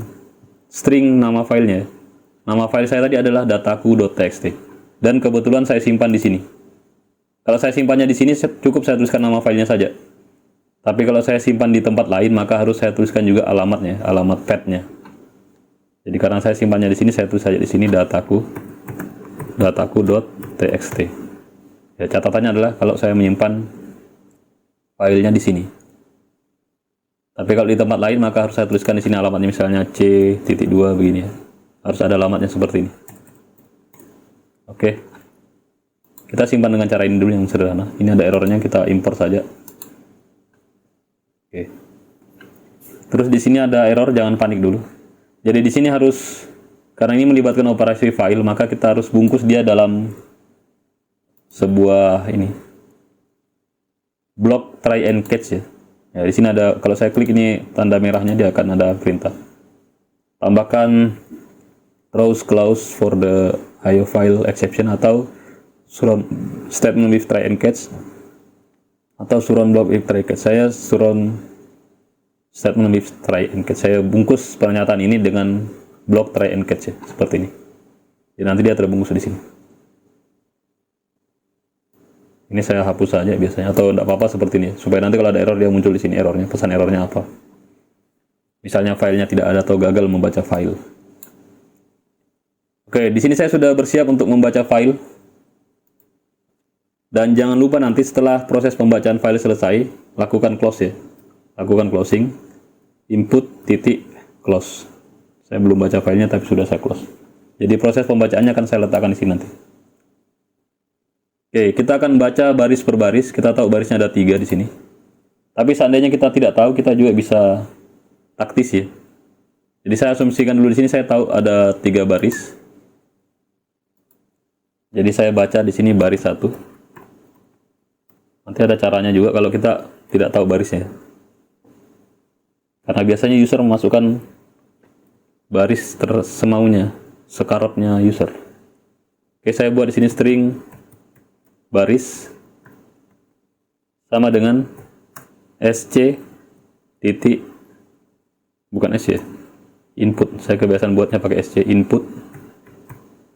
string nama filenya. Nama file saya tadi adalah dataku.txt. Dan kebetulan saya simpan di sini. Kalau saya simpannya di sini cukup saya tuliskan nama filenya saja. Tapi kalau saya simpan di tempat lain, maka harus saya tuliskan juga alamatnya, alamat path-nya. Jadi karena saya simpannya di sini, saya tulis saja di sini dataku.txt. Ya, catatannya adalah kalau saya menyimpan filenya di sini. Tapi kalau di tempat lain, maka harus saya tuliskan di sini alamatnya, misalnya C.2 begini ya. Harus ada alamatnya seperti ini. Oke. Kita simpan dengan cara ini dulu yang sederhana. Ini ada errornya, kita import saja. Oke. Terus di sini ada error, jangan panik dulu. Jadi di sini harus, karena ini melibatkan operasi file, maka kita harus bungkus dia dalam sebuah ini blok try and catch ya. Ya di sini ada, kalau saya klik ini tanda merahnya, dia akan ada perintah. Tambahkan throws clause for the IO file exception atau surround statement with try and catch atau surround block with try catch. Saya surround statement with try and catch. Saya bungkus pernyataan ini dengan blok try and catch ya, seperti ini. Jadi nanti dia terbungkus di sini. Ini saya hapus saja biasanya, atau tidak apa-apa seperti ini, supaya nanti kalau ada error dia muncul di sini errornya, pesan errornya apa. Misalnya filenya tidak ada atau gagal membaca file. Oke, di sini saya sudah bersiap untuk membaca file. Dan jangan lupa nanti setelah proses pembacaan file selesai, lakukan close ya. Lakukan closing, input titik close. Saya belum baca filenya tapi sudah saya close. Jadi proses pembacaannya akan saya letakkan di sini nanti. Oke, kita akan baca baris per baris. Kita tahu barisnya ada 3 di sini. Tapi seandainya kita tidak tahu, kita juga bisa taktis ya. Jadi saya asumsikan dulu di sini saya tahu ada 3 baris. Jadi saya baca di sini baris 1. Nanti ada caranya juga kalau kita tidak tahu barisnya. Karena biasanya user memasukkan baris semaunya, sekarapnya user. Oke, saya buat di sini string baris sama dengan sc titik, bukan sc ya, input. Saya kebiasaan buatnya pakai sc, input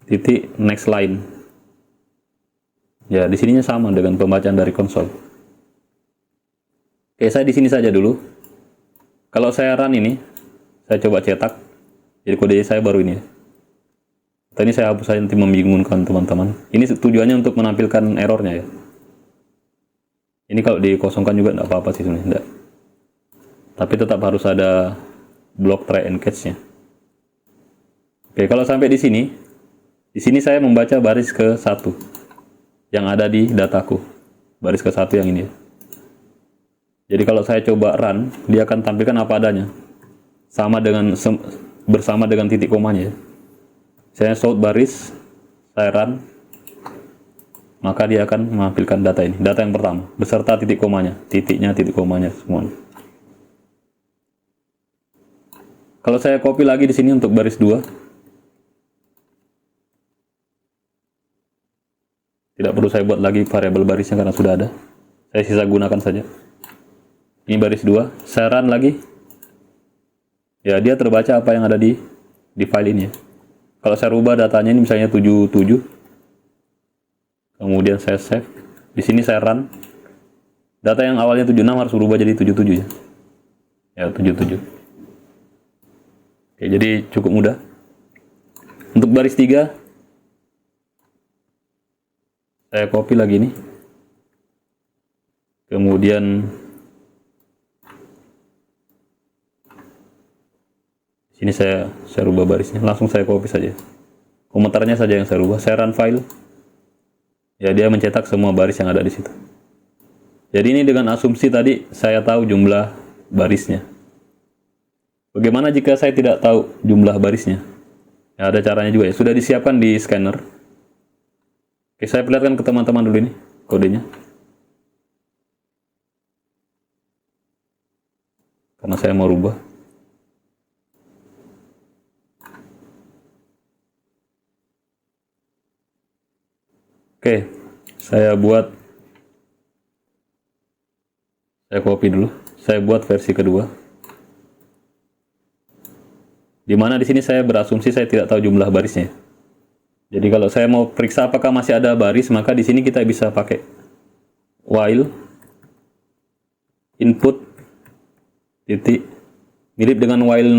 titik next line. Ya, di sininya sama dengan pembacaan dari konsol. Oke, saya di sini saja dulu. Kalau saya run ini, saya coba cetak. Jadi kode saya baru ini ya. Ini saya hapus saja, nanti membingungkan teman-teman. Ini tujuannya untuk menampilkan errornya ya. Ini kalau dikosongkan juga enggak apa-apa sih sebenarnya, enggak. Tapi tetap harus ada block try and catch-nya. Oke, kalau sampai di sini saya membaca baris ke-1 yang ada di dataku. Baris ke-1 yang ini ya. Jadi kalau saya coba run, dia akan tampilkan apa adanya. Bersama dengan titik komanya ya. Saya shout baris, saya run, maka dia akan menampilkan data ini. Data yang pertama, beserta titik komanya, titiknya, titik komanya, semua. Kalau saya copy lagi di sini untuk baris 2, tidak perlu saya buat lagi variabel barisnya karena sudah ada. Saya sisa gunakan saja. Ini baris 2, saya run lagi. Ya, dia terbaca apa yang ada di file ini ya. Kalau saya rubah datanya ini misalnya 77. Kemudian saya save. Di sini saya run. Data yang awalnya 76 harus berubah jadi 77 ya. Ya, 77. Oke, jadi cukup mudah. Untuk baris 3 saya copy lagi nih. Kemudian sini saya rubah barisnya, langsung saya copy saja. Komentarnya saja yang saya rubah. Saya run file. Ya, dia mencetak semua baris yang ada di situ. Jadi ini dengan asumsi tadi saya tahu jumlah barisnya. Bagaimana jika saya tidak tahu jumlah barisnya? Ya, ada caranya juga ya. Sudah disiapkan di scanner. Oke, saya perlihatkan ke teman-teman dulu ini kodenya. Karena saya mau rubah. Oke, saya copy dulu. Saya buat versi kedua. Dimana di sini saya berasumsi saya tidak tahu jumlah barisnya. Jadi kalau saya mau periksa apakah masih ada baris, maka di sini kita bisa pakai while input titik, mirip dengan while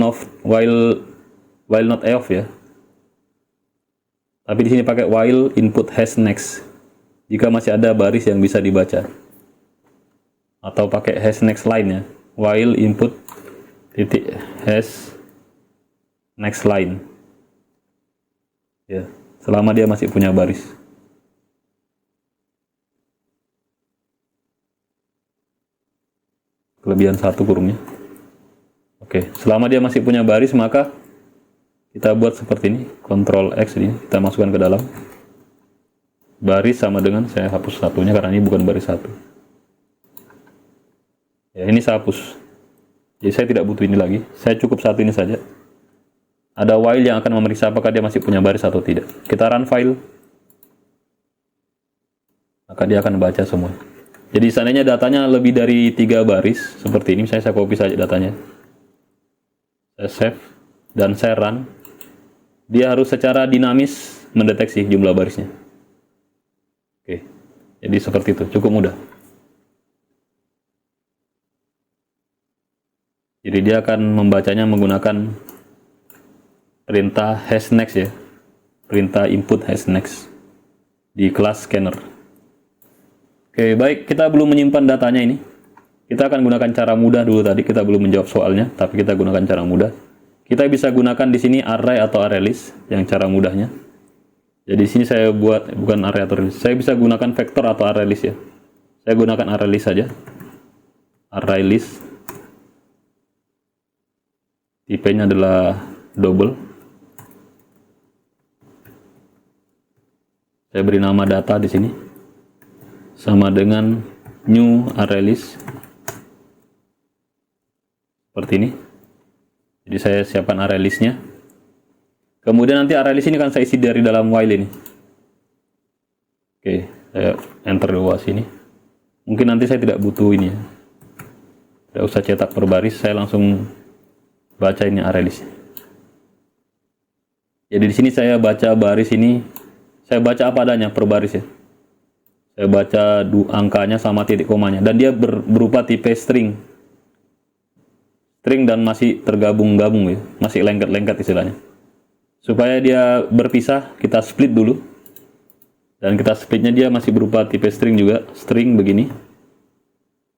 not off ya. Tapi di sini pakai while input hash next. Jika masih ada baris yang bisa dibaca. Atau pakai hash next line ya. While input titik hash next line. Ya, selama dia masih punya baris. Kelebihan 1 kurungnya. Oke, selama dia masih punya baris maka kita buat seperti ini, Ctrl X ini, kita masukkan ke dalam. Baris sama dengan, saya hapus satunya karena ini bukan baris 1. Ya, ini saya hapus. Jadi saya tidak butuh ini lagi, saya cukup satu ini saja. Ada while yang akan memeriksa apakah dia masih punya baris atau tidak. Kita run file, maka dia akan baca semua. Jadi seandainya datanya lebih dari 3 baris, seperti ini, saya copy saja datanya. Saya save, dan saya run. Dia harus secara dinamis mendeteksi jumlah barisnya. Oke, jadi seperti itu, cukup mudah. Jadi dia akan membacanya menggunakan perintah hash next ya, perintah input hash next di kelas scanner. Oke, baik, kita belum menyimpan datanya ini. Kita akan gunakan cara mudah dulu tadi, kita belum menjawab soalnya, tapi kita gunakan cara mudah. Kita bisa gunakan di sini array atau array list yang cara mudahnya. Jadi di sini saya buat bukan array atau array list. Saya bisa gunakan vektor atau array list ya. Saya gunakan array list saja. Array list. Tipenya adalah double. Saya beri nama data di sini. Sama dengan new array list. Seperti ini. Jadi saya siapkan array listnya. Kemudian nanti array list ini akan saya isi dari dalam while ini. Oke, saya enter dulu sini. Mungkin nanti saya tidak butuh ini ya. Tidak usah cetak per baris, saya langsung baca ini array list. Jadi di sini saya baca baris ini, saya baca apa adanya per baris ya. Saya baca angkanya sama titik komanya, dan dia berupa tipe string. String dan masih tergabung-gabung ya, masih lengket-lengket istilahnya. Supaya dia berpisah, kita split dulu. Dan kita splitnya dia masih berupa tipe string juga, string begini.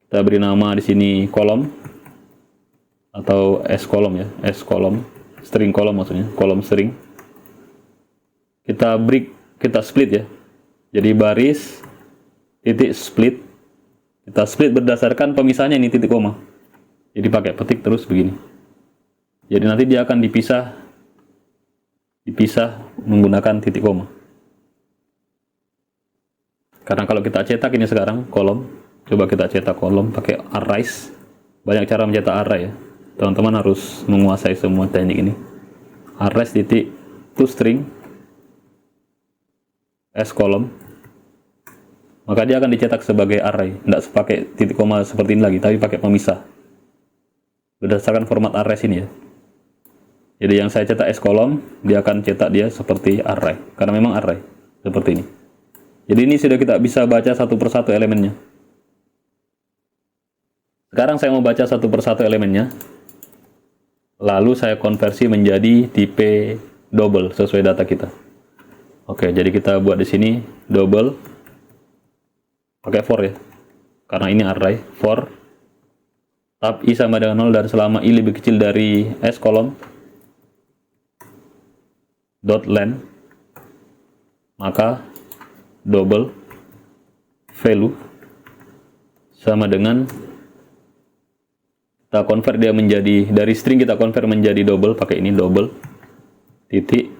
Kita beri nama di sini kolom atau s kolom ya, s kolom, string kolom maksudnya, kolom string. Kita break, kita split ya. Jadi baris titik split. Kita split berdasarkan pemisahnya ini titik koma. Jadi pakai petik terus begini. Jadi nanti dia akan dipisah menggunakan titik koma. Karena kalau kita cetak ini sekarang kolom, coba kita cetak kolom pakai arrays. Banyak cara mencetak array ya. Teman-teman harus menguasai semua teknik ini. Arrays titik to string s kolom. Maka dia akan dicetak sebagai array, tidak pakai titik koma seperti ini lagi, tapi pakai pemisah. Berdasarkan format arrays ini ya. Jadi yang saya cetak s kolom, dia akan cetak dia seperti array, karena memang array seperti ini. Jadi ini sudah kita bisa baca satu persatu elemennya. Sekarang saya mau baca satu persatu elemennya. Lalu saya konversi menjadi tipe double sesuai data kita. Oke, jadi kita buat di sini double pakai for ya. Karena ini array, for tab i sama dengan 0 dan selama i lebih kecil dari s kolom dot length, maka double value sama dengan kita convert dia menjadi, dari string kita convert menjadi double pakai ini double titik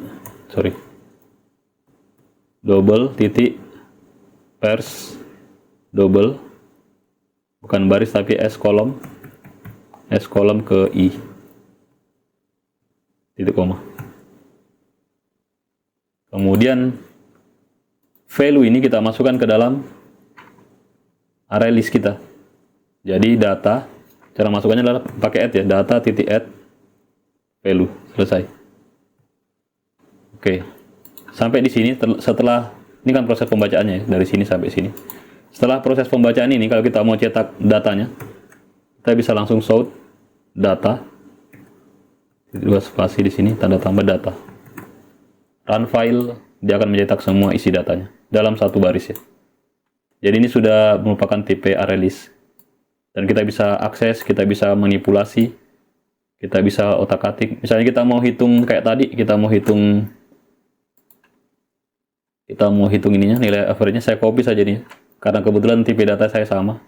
double titik pairs double, bukan baris tapi s kolom ke i titik koma. Kemudian value ini kita masukkan ke dalam array list kita. Jadi data, cara masukkannya adalah pakai add ya, data titik add value, selesai. Oke, sampai di sini setelah ini kan proses pembacaannya ya, dari sini sampai sini. Setelah proses pembacaan ini, kalau kita mau cetak datanya, kita bisa langsung shout data, dua spasi di sini, tanda tambah data. Run file, dia akan mencetak semua isi datanya dalam satu baris ya. Jadi ini sudah merupakan tipe array list. Dan kita bisa akses, kita bisa manipulasi, kita bisa otak-atik. Misalnya kita mau hitung kayak tadi, kita mau hitung ininya, nilai average-nya, saya copy saja nih. Karena kebetulan tipe data saya sama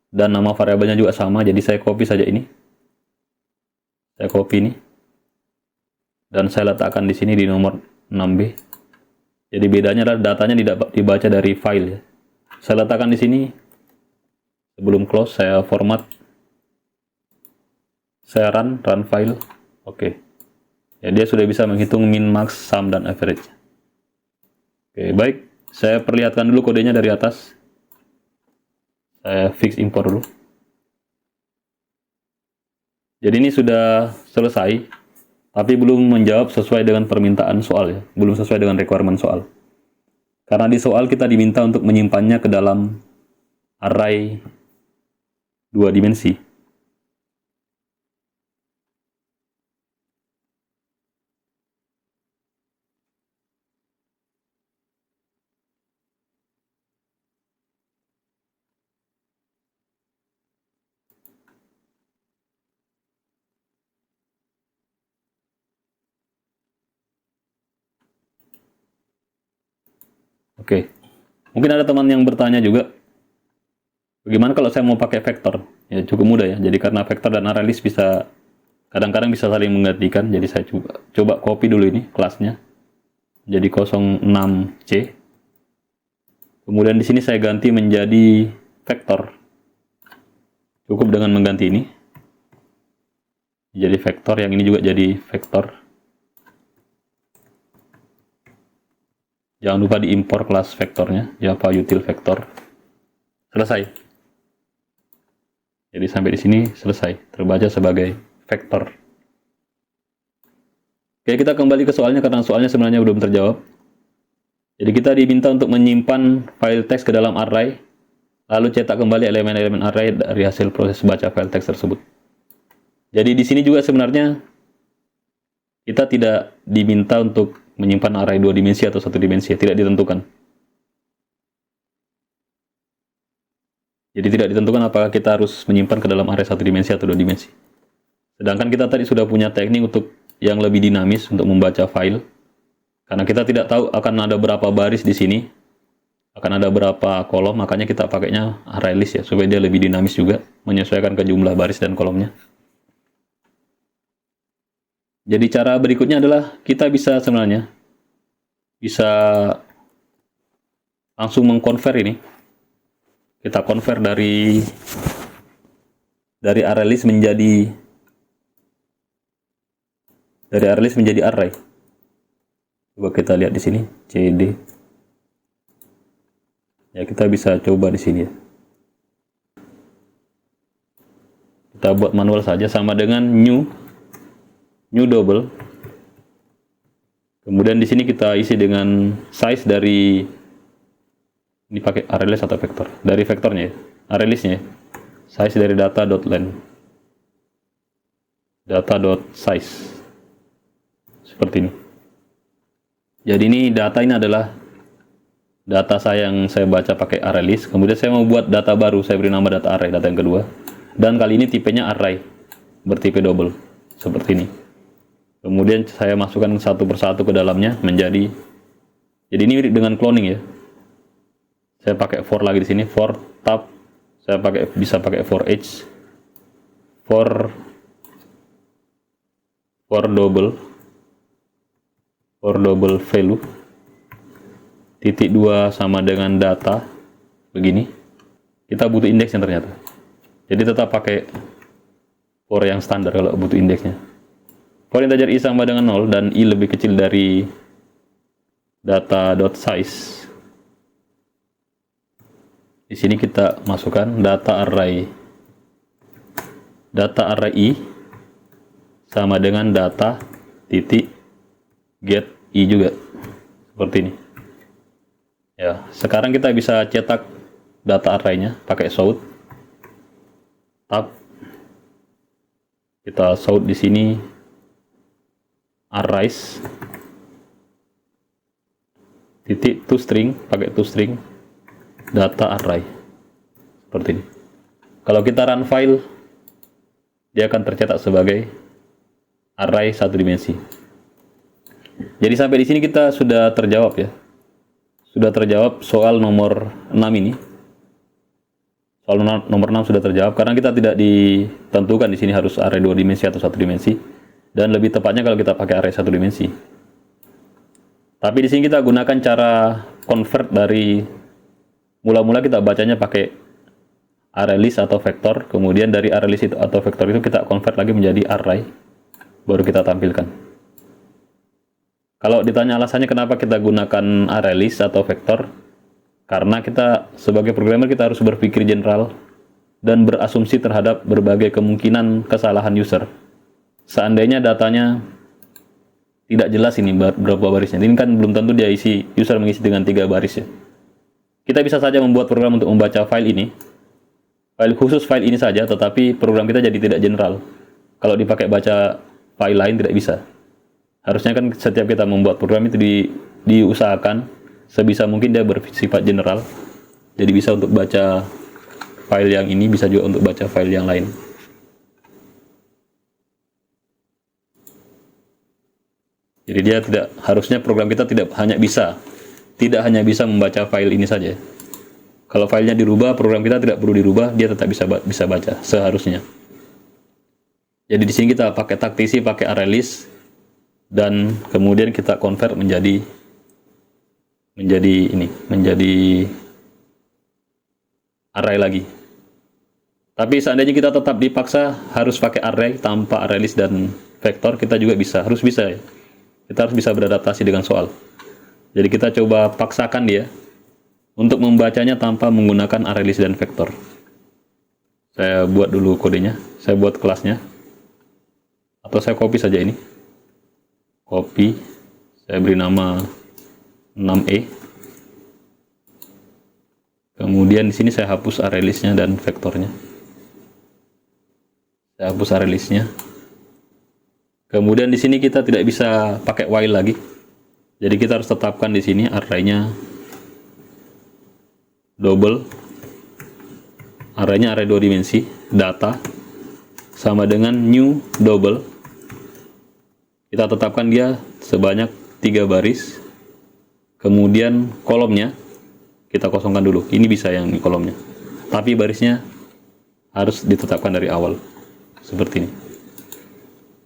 dan nama variabelnya juga sama, jadi saya copy saja ini. Saya copy ini. Dan saya letakkan di sini di nomor 6B. Jadi bedanya adalah datanya tidak dibaca dari file ya. Saya letakkan di sini. Sebelum close saya format. Saya run file. Oke. Ya, dia sudah bisa menghitung min, max, sum, dan average. Oke, baik. Saya perlihatkan dulu kodenya dari atas. Saya fix import dulu. Jadi ini sudah selesai. Tapi belum menjawab sesuai dengan permintaan soal ya, belum sesuai dengan requirement soal. Karena di soal kita diminta untuk menyimpannya ke dalam array 2 dimensi. Oke, mungkin ada teman yang bertanya juga, bagaimana kalau saya mau pakai vektor? Ya cukup mudah ya, jadi karena vektor dan array list bisa kadang-kadang bisa saling menggantikan, jadi saya coba copy dulu ini kelasnya, jadi 06C. Kemudian di sini saya ganti menjadi vektor. Cukup dengan mengganti ini, jadi vektor, yang ini juga jadi vektor. Jangan lupa diimpor kelas vektornya, Java util vektor. Selesai. Jadi sampai di sini selesai, terbaca sebagai vektor. Oke, kita kembali ke soalnya karena soalnya sebenarnya belum terjawab. Jadi kita diminta untuk menyimpan file teks ke dalam array, lalu cetak kembali elemen-elemen array dari hasil proses baca file teks tersebut. Jadi di sini juga sebenarnya kita tidak diminta untuk menyimpan array 2 dimensi atau 1 dimensi, tidak ditentukan. Jadi tidak ditentukan apakah kita harus menyimpan ke dalam array 1 dimensi atau 2 dimensi. Sedangkan kita tadi sudah punya teknik untuk yang lebih dinamis untuk membaca file. Karena kita tidak tahu akan ada berapa baris di sini, akan ada berapa kolom, makanya kita pakainya array list ya, supaya dia lebih dinamis juga, menyesuaikan ke jumlah baris dan kolomnya. Jadi cara berikutnya adalah kita bisa sebenarnya bisa langsung mengkonvert ini. Kita convert dari array list menjadi array. Coba kita lihat di sini cd. Ya, kita bisa coba di sini ya. Kita buat manual saja sama dengan new double. Kemudian di sini kita isi dengan size dari, ini pakai array list atau vektor, dari vektornya ya, array listnya ya. Size dari data.length, data.size, seperti ini. Jadi ini data ini adalah data yang saya baca pakai array list. Kemudian saya mau buat data baru, saya beri nama data array, data yang kedua. Dan kali ini tipenya array, bertipe double, seperti ini. Kemudian saya masukkan satu persatu ke dalamnya menjadi, jadi ini mirip dengan cloning ya. Saya pakai for lagi di sini, for tab, saya bisa pakai for each, for double value, titik 2 sama dengan data, begini. Kita butuh indeksnya ternyata. Jadi tetap pakai for yang standar kalau butuh indeksnya. For integer i sama dengan 0 dan i lebih kecil dari data.size. Di sini kita masukkan data array i sama dengan data titik get i juga, seperti ini. Ya, sekarang kita bisa cetak data array-nya pakai sort tab. Kita sort di sini arrays titik toString, pakai toString data array, seperti ini. Kalau kita run file, dia akan tercetak sebagai array 1 dimensi. Jadi sampai di sini kita sudah terjawab ya, sudah terjawab soal nomor 6 ini. Soal nomor 6 sudah terjawab karena kita tidak ditentukan di sini harus array 2 dimensi atau 1 dimensi. Dan lebih tepatnya kalau kita pakai array 1 dimensi. Tapi di sini kita gunakan cara convert dari, mula-mula kita bacanya pakai array list atau vektor, kemudian dari array list itu atau vektor itu kita convert lagi menjadi array, baru kita tampilkan. Kalau ditanya alasannya kenapa kita gunakan array list atau vektor, karena kita sebagai programmer kita harus berpikir general dan berasumsi terhadap berbagai kemungkinan kesalahan user. Seandainya datanya tidak jelas ini berapa barisnya, ini kan belum tentu dia isi, user mengisi dengan 3 baris ya. Kita bisa saja membuat program untuk membaca file ini, file khusus file ini saja, tetapi program kita jadi tidak general. Kalau dipakai baca file lain tidak bisa. Harusnya kan setiap kita membuat program itu diusahakan sebisa mungkin dia bersifat general. Jadi bisa untuk baca file yang ini, bisa juga untuk baca file yang lain. Jadi dia tidak, harusnya program kita tidak hanya bisa membaca file ini saja. Kalau filenya dirubah, program kita tidak perlu dirubah, dia tetap bisa baca seharusnya. Jadi di sini kita pakai taktisi, pakai array list, dan kemudian kita convert menjadi array lagi. Tapi seandainya kita tetap dipaksa harus pakai array tanpa array list dan vektor, kita juga harus bisa ya. Kita harus bisa beradaptasi dengan soal. Jadi kita coba paksakan dia untuk membacanya tanpa menggunakan ArrayList dan vektor. Saya buat dulu kodenya, saya buat kelasnya, atau saya copy saja ini. Copy, saya beri nama 6e. Kemudian di sini saya hapus ArrayList-nya dan vektornya. Saya hapus ArrayList-nya. Kemudian di sini kita tidak bisa pakai while lagi. Jadi kita harus tetapkan di sini array-nya double. Array-nya array 2 dimensi, data sama dengan new double. Kita tetapkan dia sebanyak 3 baris. Kemudian kolomnya kita kosongkan dulu. Ini bisa yang di kolomnya. Tapi barisnya harus ditetapkan dari awal. Seperti ini.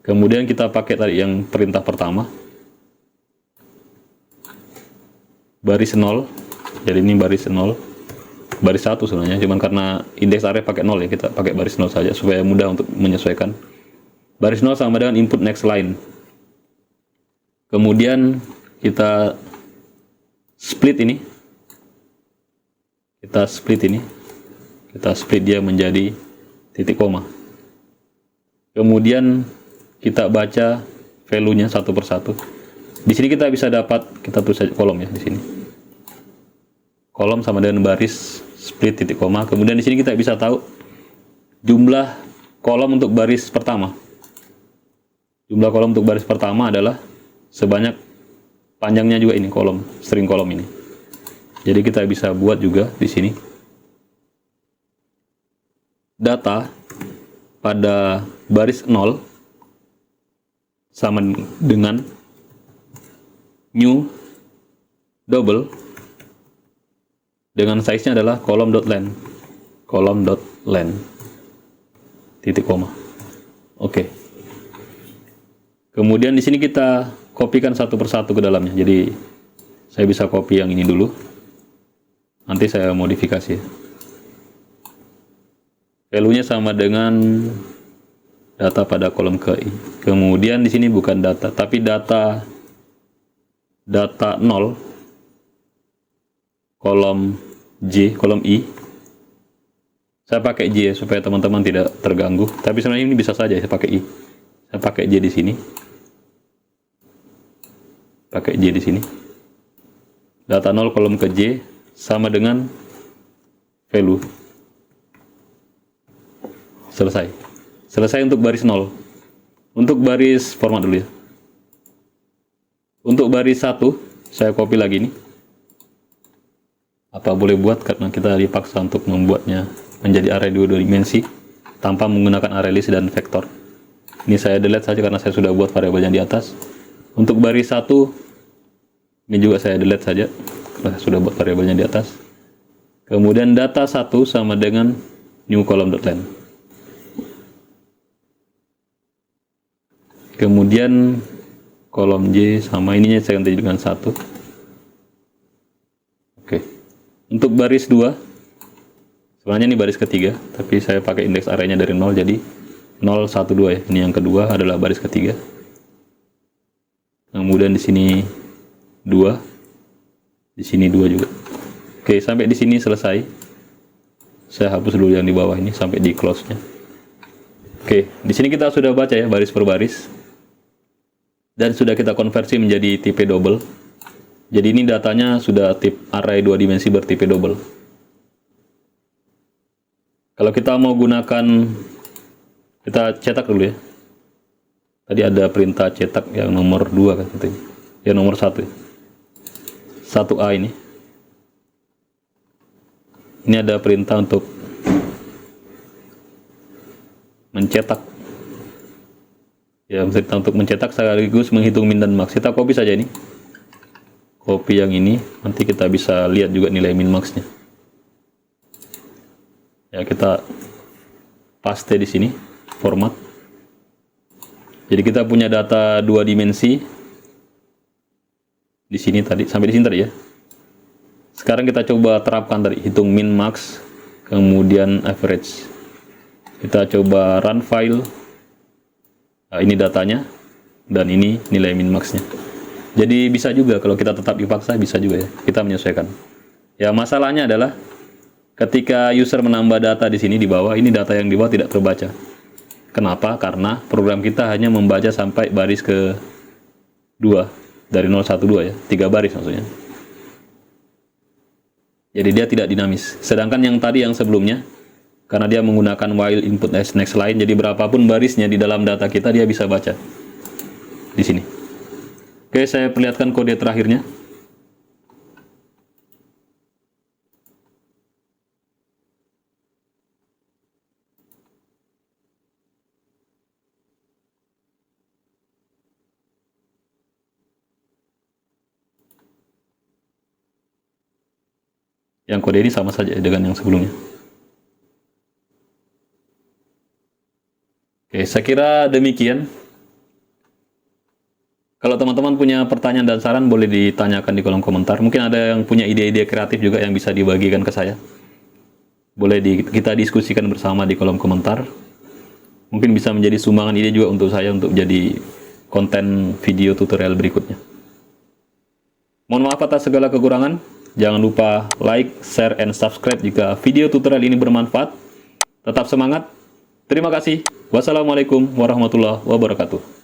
Kemudian kita pakai tadi yang perintah pertama. Baris 0. Jadi ini baris 0. Baris 1 sebenarnya, cuman karena indeks array pakai 0 ya, kita pakai baris 0 saja supaya mudah untuk menyesuaikan. Baris 0 sama dengan input next line. Kemudian kita split ini. Kita split dia menjadi titik koma. Kemudian kita baca value-nya satu persatu. Di sini kita bisa dapat, kita tulis kolom ya di sini. Kolom sama dengan baris split titik koma. Kemudian di sini kita bisa tahu jumlah kolom untuk baris pertama. Jumlah kolom untuk baris pertama adalah sebanyak panjangnya juga ini kolom, string kolom ini. Jadi kita bisa buat juga di sini data pada baris 0 sama dengan new double dengan size-nya adalah kolom.len titik koma. Oke. Kemudian di sini kita kopikan satu persatu ke dalamnya. Jadi saya bisa copy yang ini dulu. Nanti saya modifikasi. Value-nya sama dengan data pada kolom ke I. Kemudian di sini bukan data, tapi data 0 kolom J, kolom I. Saya pakai J ya, supaya teman-teman tidak terganggu. Tapi sebenarnya ini bisa saja saya pakai I. Saya pakai J di sini. Pakai J di sini. Data 0 kolom ke J sama dengan value. Selesai. Selesai untuk baris 0. Untuk baris format dulu ya. Untuk baris 1 saya copy lagi nih. Apa boleh buat karena kita dipaksa untuk membuatnya menjadi array 2 dimensi tanpa menggunakan ArrayList dan vektor. Ini saya delete saja karena saya sudah buat variabelnya di atas. Untuk baris 1 ini juga saya delete saja karena sudah buat variabelnya di atas. Kemudian data 1 sama dengan new column.len. Kemudian kolom J sama ininya saya ganti dengan 1. Oke. Untuk baris 2 sebenarnya ini baris ketiga, tapi saya pakai indeks array-nya dari 0 jadi 0 1 2 ya. Ini yang kedua adalah baris ketiga. Kemudian di sini 2. Di sini 2 juga. Oke, sampai di sini selesai. Saya hapus dulu yang di bawah ini sampai di close-nya. Oke, di sini kita sudah baca ya baris per baris. Dan sudah kita konversi menjadi tipe double. Jadi ini datanya sudah tip array 2 dimensi bertipe double. Kalau kita mau gunakan, kita cetak dulu ya. Tadi ada perintah cetak yang nomor 2 kan katanya. Ya nomor 1 ya. 1A ini. Ini ada perintah untuk mencetak. Ya, perintah untuk mencetak sekaligus menghitung min dan max. Kita copy saja ini. Copy yang ini, nanti kita bisa lihat juga nilai min max-nya. Ya, kita paste di sini, format. Jadi kita punya data 2 dimensi di sini tadi, sampai di sini tadi ya. Sekarang kita coba terapkan tadi, hitung min max, kemudian average. Kita coba run file. Nah, ini datanya dan ini nilai min max-nya. Jadi bisa juga kalau kita tetap dipaksa, bisa juga ya, kita menyesuaikan. Ya masalahnya adalah ketika user menambah data di sini di bawah, ini data yang di bawah tidak terbaca. Kenapa? Karena program kita hanya membaca sampai baris ke 2 dari 012 ya, 3 baris maksudnya. Jadi dia tidak dinamis. Sedangkan yang tadi yang sebelumnya, karena dia menggunakan while input as next line, jadi berapapun barisnya di dalam data kita dia bisa baca di sini. Oke, saya perlihatkan kode terakhirnya. Yang kode ini sama saja dengan yang sebelumnya. Oke, saya kira demikian. Kalau teman-teman punya pertanyaan dan saran, boleh ditanyakan di kolom komentar. Mungkin ada yang punya ide-ide kreatif juga yang bisa dibagikan ke saya. Boleh kita diskusikan bersama di kolom komentar. Mungkin bisa menjadi sumbangan ide juga untuk saya untuk jadi konten video tutorial berikutnya. Mohon maaf atas segala kekurangan. Jangan lupa like, share, and subscribe jika video tutorial ini bermanfaat. Tetap semangat. Terima kasih. Wassalamualaikum warahmatullahi wabarakatuh.